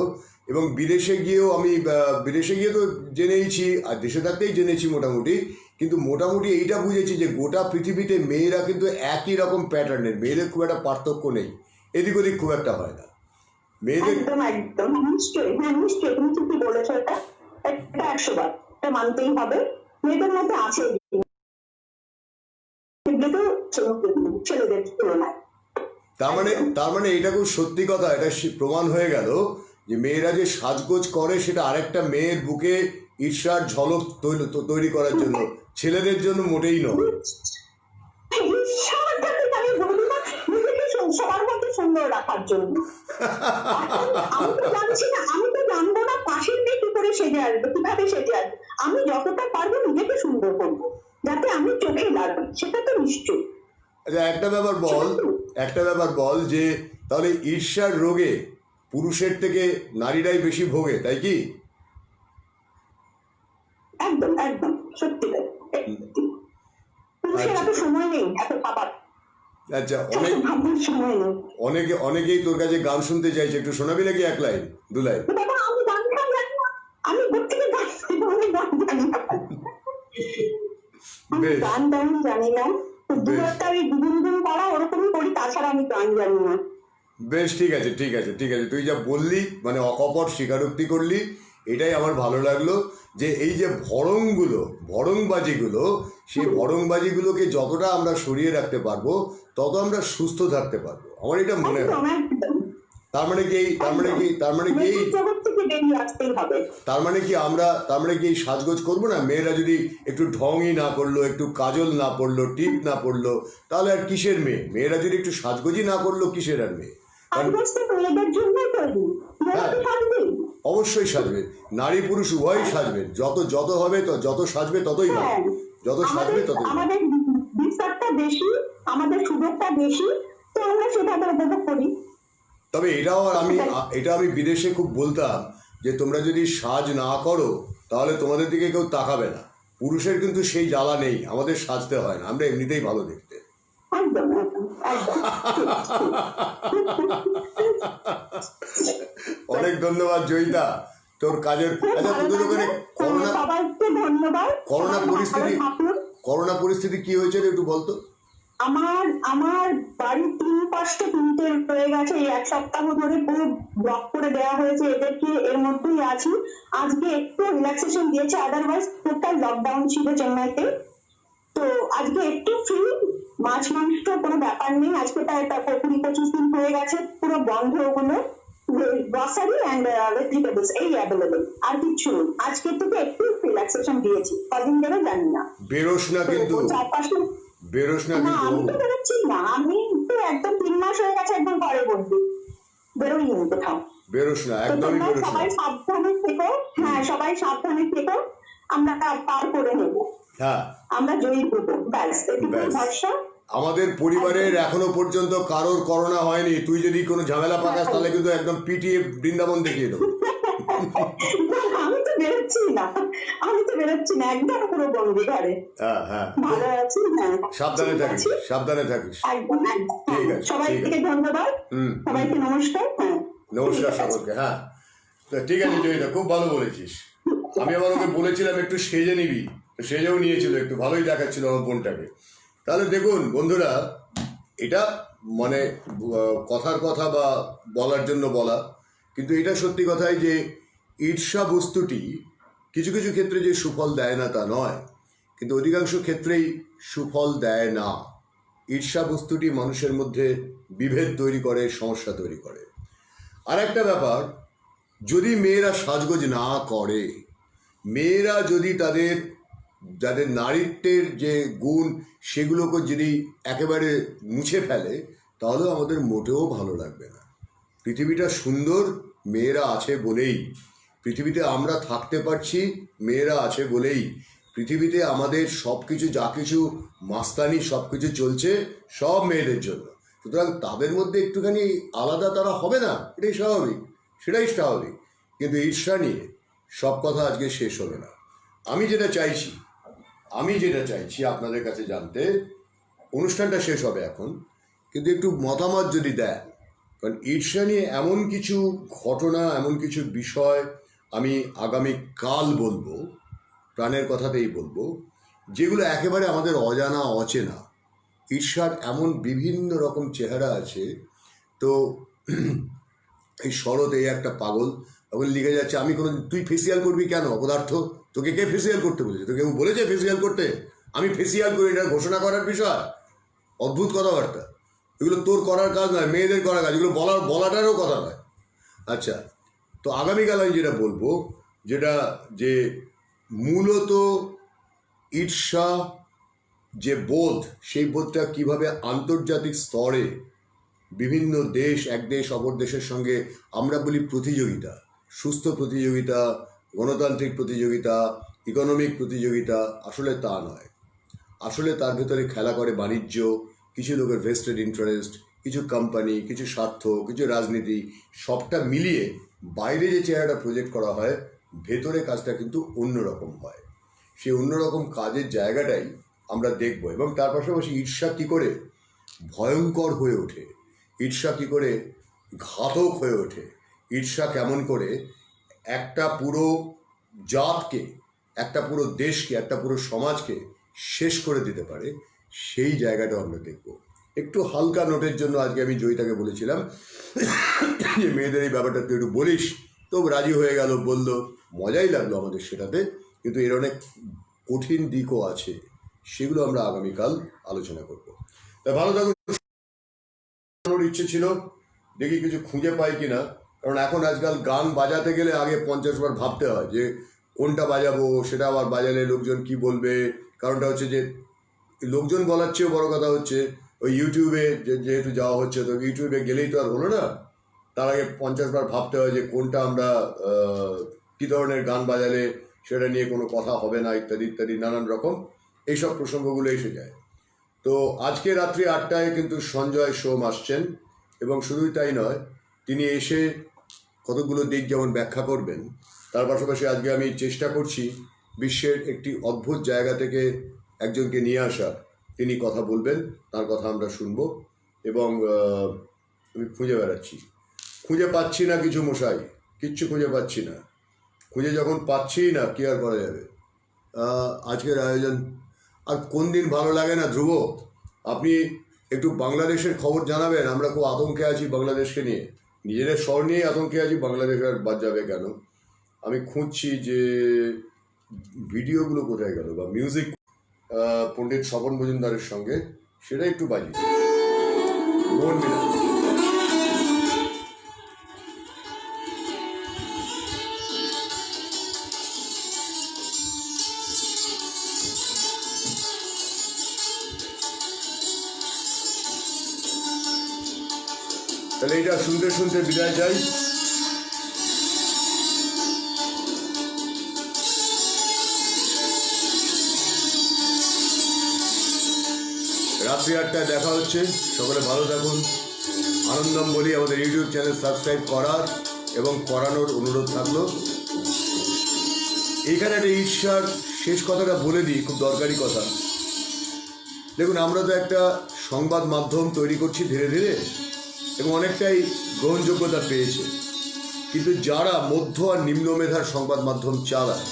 এবং বিদেশে গিয়ে তো জেনেইছি, আর দেশে থাকতেই জেনেছি মোটামুটি। কিন্তু মোটামুটি এইটা বুঝেছি যে গোটা পৃথিবীতে মেয়েরা কিন্তু একই রকম প্যাটার্নের, মেয়েদের খুব একটা পার্থক্য নেই, এদিক ওদিক খুব একটা হয় না মেয়েদের। একদম একদম, নিশ্চয়ই, হ্যাঁ নিশ্চয়ই, তুমি ঠিকই বলেছো, এটা 100 বার, এটা মানতেই হবে। মেয়েদের মধ্যে আছে এগুলো ছেলেদের তুলনায়। তার মানে এটা খুব সত্যি কথা, এটা প্রমাণ হয়ে গেল যে মেয়েরা যে সাজগোজ করে সেটা আরেকটা মেয়ের বুকে ঈর্ষার ঝলক তৈরি করার জন্য, ছেলেদের জন্য মোটেই নয়। আমি বলবো না, নিজেকে সবার মধ্যে সুন্দর রাখার জন্য। আমি তো জানছি না, আমি তো জানবো না পাশের মেয়ে কি করে সেজে আসবে, কিভাবে সেজে আসবে। আমি যতটা পারবো নিজেকে সুন্দর করবো, যাতে আমি চোখে লাগবে, সেটা তো নিশ্চয়ই। আচ্ছা একটা ব্যাপার বল যে তাহলে ঈর্ষার রোগে পুরুষের থেকে নারীরাই বেশি ভোগে, তাই কি? একদম একদম সত্যি তাই। পুরুষের এত সময় নেই এত ভাবার, আচ্ছা, ভাবনার সময় নেই। অনেকেই তোর কাছে গান শুনতে চাইছে, একটু শোনাবি নাকি 1 লাইন 2 লাইন? বাবা, আমি গান টান জানি না, আমি কোথেকে গান শুনবো, আমি গান জানি না, আমি বেশ। গান টান জানি না। দু একটা ওই গুনগুন করা ওরকমই করি, তাছাড়া আমি গান জানি না। বেশ, ঠিক আছে, তুই যা বললি, মানে অকপট স্বীকারোক্তি করলি, এটাই আমার ভালো লাগলো। যে এই যে ভড়ংবাজিগুলো, সেই ভড়ংবাজিগুলোকে যতটা আমরা সরিয়ে রাখতে পারবো, তত আমরা সুস্থ থাকতে পারবো, আমার এটা মনে হয়। একদম একদম, তার মানে কি এই জগৎ থেকে বেরিয়ে আসতেই হবে। তার মানে কি এই সাজগোজ করবো না? মেয়েরা যদি একটু ঢংই না করলো, একটু কাজল না পড়লো, টিপ না পড়লো, তাহলে আর কিসের মেয়ে? মেয়েরা যদি একটু সাজগোজই না করলো, কিসের আর মেয়ে? সাজগোজ তো মেয়েদের জন্যই তৈরি, মেয়েরা তো সাজবেই। অবশ্যই সাজবে, নারী পুরুষ উভয়ই সাজবে, যত হবে, যত সাজবে ততই ভালো, হ্যাঁ, যত সাজবে ততই ভালো। আমাদের বিস্তারটা বেশি, আমাদের সুযোগটা বেশি, তো আমরা সেভাবে উপভোগ করি। তবে এটা আমি বিদেশে খুব বলতাম যে তোমরা যদি সাজ না করো তাহলে তোমাদের দিকে কেউ তাকাবে না। পুরুষের কিন্তু সেই জ্বালা নেই, আমাদের সাজতে হয় না, আমরা এমনিতেই ভালো দেখতে। একদম একদম একদম। অনেক ধন্যবাদ জয়িতা, তোর কাজের। আচ্ছা, তোদের ওখানে সবাইকে ধন্যবাদ। করোনা পরিস্থিতি কি হয়েছে রে, একটু বলতো? আমার আমার বাড়ির 3-5টা কিনতে হয়ে গেছে, এই 1 সপ্তাহ ধরে পুরো ব্লক করে দেওয়া হয়েছে এদেরকে, এর মধ্যেই আছি। আজকে একটু রিল্যাক্সেশন দিয়েছে, আদারওয়াইজ টোটাল লকডাউন ছিল চেন্নাইতে। তো আজকে একটু ফ্রি, মাছ মাংস কোনো ব্যাপার নেই। আজকে তার 20-25 দিন হয়ে গেছে পুরো বন্ধ, ওগুলো গ্রসারি অ্যান্ড ভেজিটেবলস এই অ্যাভেলেবল, আর কিছু নেই। আজকে থেকে একটু রিল্যাক্সেশন দিয়েছি, কদিন ধরে জানি না। বেরোস না কিন্তু, তো 4-5 বেরোস না না, কিন্তু। আমি তো বেরোচ্ছি না, আমি তো একদম 3 মাস হয়ে গেছে একদম ঘরে বন্দি, বেরোই নি কোথাও। বেরোস না, তো একদমই তোমরা বেরোস না। সবাই সাবধানে থেকো, হ্যাঁ সবাই সাবধানে থেকো, আমরা পার করে নেবো, হ্যাঁ, আমরা জয়ী হবো, ব্যাস এটুকু ব্যাস। ভরসা। আমাদের পরিবারের এখনো পর্যন্ত কারোর করোনা হয়নি। তুই যদি কোনো ঝামেলা পাকাস তাহলে কিন্তু একদম পিটিয়ে বৃন্দাবন দেখিয়ে দেবো। আমি তো বেরোচ্ছি না, আমি তো বেরোচ্ছি না, একদম পুরো বন্দি ঘরে, হ্যাঁ হ্যাঁ, ভালো আছি। হ্যাঁ সাবধানে ঠিক থাকিস, আছে, সাবধানে থাকিস। একদম একদম। ঠিক হ্যাঁ, আছে, সবাইকে ঠিক আছে। ধন্যবাদ, হুম, সবাইকে নমস্কার। হ্যাঁ নমস্কার ঠিক আছে। সকলকে। হ্যাঁ, তো ঠিক আছে জয়িতা, খুব ভালো বলেছিস। আমি আবার ওকে বলেছিলাম একটু সেজে নিবি, তো সেজেও নিয়েছিল, একটু ভালোই দেখাচ্ছিল আমার বোনটাকে। তাহলে দেখুন বন্ধুরা, এটা মানে কথার কথা বা বলার জন্য বলা, কিন্তু এটা সত্যি কথাই যে ঈর্ষা বস্তুটি কিছু কিছু ক্ষেত্রে যে সুফল দেয় না তা নয়, কিন্তু অধিকাংশ ক্ষেত্রেই সুফল দেয় না। ঈর্ষা বস্তুটি মানুষের মধ্যে বিভেদ তৈরি করে, সমস্যা তৈরি করে। আর একটা ব্যাপার, যদি মেয়েরা সাজগোজ না করে, মেয়েরা যদি তাদের যাদের নারীত্বের যে গুণ সেগুলোকে যদি একেবারে মুছে ফেলে, তাহলে আমাদের মোটেও ভালো লাগবে না। পৃথিবীটা সুন্দর মেয়েরা আছে বলেই, পৃথিবীতে আমরা থাকতে পারছি মেয়েরা আছে বলেই, পৃথিবীতে আমাদের সব কিছু যা কিছু মাস্তানি সব কিছু চলছে সব মেয়েদের জন্য। সুতরাং তাদের মধ্যে একটুখানি আলাদা তারা হবে না, এটাই স্বাভাবিক, সেটাই স্বাভাবিক। কিন্তু ঈর্ষা নিয়ে সব কথা আজকে শেষ হবে না। আমি যেটা চাইছি আপনাদের কাছে জানতে, অনুষ্ঠানটা শেষ হবে এখন, কিন্তু একটু মতামত যদি দেন, কারণ ঈর্ষা নিয়ে এমন কিছু ঘটনা, এমন কিছু বিষয় আমি আগামী কাল বলবো, প্রাণের কথাতেই বলবো, যেগুলো একেবারে আমাদের অজানা অচেনা। ঈর্ষার এমন বিভিন্ন রকম চেহারা আছে। তো এই শরৎ এই একটা পাগল, তখন লিখে যাচ্ছে আমি কোনো, তুই ফেসিয়াল করবি কেন অপদার্থ, তোকে কে ফেসিয়াল করতে বলেছে, তোকে কেউ বলেছে ফেসিয়াল করতে? আমি ফেসিয়াল করি, এটা ঘোষণা করার বিষয়? অদ্ভুত কথাবার্তা এগুলো, তোর করার কাজ নয়, মেয়েদের করার কাজ, এগুলো বলাটারও কথা নয়। আচ্ছা, তো আগামীকাল আমি যেটা বলবো, যেটা যে মূলত ঈর্ষা যে বোধ, সেই বোধটা কিভাবে আন্তর্জাতিক স্তরে বিভিন্ন দেশ, এক দেশ অপর দেশের সঙ্গে, আমরা বলি প্রতিযোগিতা, সুস্থ প্রতিযোগিতা, গণতান্ত্রিক প্রতিযোগিতা, ইকোনমিক প্রতিযোগিতা, আসলে তা নয়। আসলে তার ভেতরে খেলা করে বাণিজ্য, কিছু লোকের ভেস্টেড ইন্টারেস্ট, কিছু কোম্পানি, কিছু স্বার্থ, কিছু রাজনীতি, সবটা মিলিয়ে বাইরে যে চেহারাটা প্রজেক্ট করা হয়, ভেতরে কাজটা কিন্তু অন্যরকম হয়। সেই অন্যরকম কাজের জায়গাটাই আমরা দেখব। এবং তার পাশাপাশি ঈর্ষা কী করে ভয়ঙ্কর হয়ে ওঠে, ঈর্ষা কী করে ঘাতক হয়ে ওঠে, ঈর্ষা কেমন করে একটা পুরো জাতকে, একটা পুরো দেশকে, একটা পুরো সমাজকে শেষ করে দিতে পারে, সেই জায়গাটা আমরা দেখব। একটু হালকা নোটের জন্য আজকে আমি জয়িতাকে বলেছিলাম যে মেয়েদের এই ব্যাপারটা তুই একটু বলিস, তো রাজি হয়ে গেল, বলল, মজাই লাগলো আমাদের সেটাতে। কিন্তু এর অনেক কঠিন দিকও আছে, সেগুলো আমরা আগামীকাল আলোচনা করব। তা ভালো থাকুন। ইচ্ছে ছিল দেখি কিছু খুঁজে পাই কিনা, কারণ এখন আজকাল গান বাজাতে গেলে আগে 50 বার ভাবতে হয় যে কোনটা বাজাবো, সেটা আবার বাজালে লোকজন কি বলবে। কারণটা হচ্ছে যে লোকজন বলার চেয়েও বড় কথা হচ্ছে ওই ইউটিউবে যেহেতু যাওয়া হচ্ছে, তো ইউটিউবে গেলেই তো আর হলো না, তার আগে 50 বার ভাবতে হয় যে কোনটা আমরা কী ধরনের গান বাজালে সেটা নিয়ে কোনো কথা হবে না, ইত্যাদি ইত্যাদি নানান রকম এইসব প্রসঙ্গগুলো এসে যায়। তো আজকে রাত্রি 8টায় কিন্তু সঞ্জয় সোম আসছেন, এবং শুধুই তাই নয়, তিনি এসে কতগুলো দিক যেমন ব্যাখ্যা করবেন, তার পাশাপাশি আজকে আমি চেষ্টা করছি বিশ্বের একটি অদ্ভুত জায়গা থেকে একজনকে নিয়ে আসা, তিনি কথা বলবেন, তার কথা আমরা শুনব। এবং আমি খুঁজে বেড়াচ্ছি, খুঁজে পাচ্ছি না কিছু মশাই, কিচ্ছু খুঁজে পাচ্ছি না। খুঁজে যখন পাচ্ছি না, কি আর করা যাবে। আজকের আয়োজন আর কোন দিন ভালো লাগে না ধ্রুব, আপনি একটু বাংলাদেশের খবর জানাবেন। আমরা খুব আতঙ্কে আছি বাংলাদেশকে নিয়ে, নিজেদের শহর নিয়েই আতঙ্কে আছি, বাংলাদেশ আর বাদ যাবে কেন। আমি খুঁজছি যে ভিডিওগুলো কোথায় গেল, বা মিউজিক পণ্ডিত স্বপন মজুমদারের সঙ্গে, সেটা একটু বাজি। মোহন মিনা। তাহলে এটা শুনতে শুনতে বিদায় চাই। রাত্রি 8টায় দেখা হচ্ছে। সকলে ভালো থাকুন, আনন্দম বলি। আমাদের ইউটিউব চ্যানেল সাবস্ক্রাইব করার এবং করানোর অনুরোধ থাকলো। এইখানে একটা ঈর্ষার শেষ কথাটা বলে দিই, খুব দরকারি কথা। দেখুন, আমরা তো একটা সংবাদ মাধ্যম তৈরি করছি ধীরে ধীরে, এবং অনেকটাই গ্রহণযোগ্যতা পেয়েছে। কিন্তু যারা মধ্য আর নিম্ন মেধার সংবাদ মাধ্যম চালায়,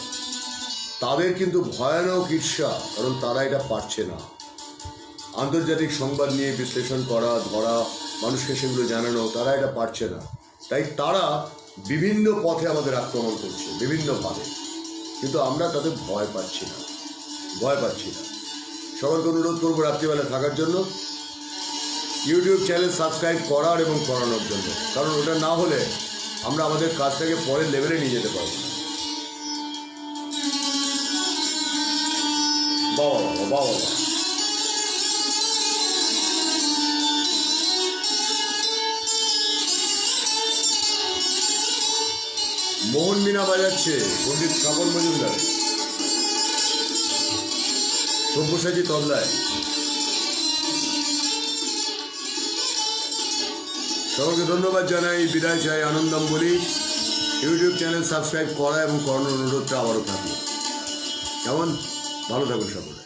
তাদের কিন্তু ভয়ানক ঈর্ষা, কারণ তারা এটা পারছে না। আন্তর্জাতিক সংবাদ নিয়ে বিশ্লেষণ করা, ধরা, মানুষকে সেগুলো জানানো, তারা এটা পারছে না। তাই তারা বিভিন্ন পথে আমাদের আক্রমণ করছে, বিভিন্নভাবে। কিন্তু আমরা তাদের ভয় পাচ্ছি না। সকলকে অনুরোধ করবো রাত্রিবেলা থাকার জন্য, ইউটিউব চ্যানেল সাবস্ক্রাইব করার এবং করানোর জন্য। কারণ ওটা না হলে আমরা আমাদের কাজটাকে পরের লেভেলে নিয়ে যেতে পারবো না। বাবা। মোহন মিনা বাজাচ্ছে পণ্ডিত স্বপন মজুমদার, সব্যসাচী তবলায়। সকলকে ধন্যবাদ জানাই, বিদায় চাই, আনন্দম বলি। ইউটিউব চ্যানেল সাবস্ক্রাইব করা এবং করানোর অনুরোধটা আবারও থাকলো। কেমন? ভালো থাকুন সকলে।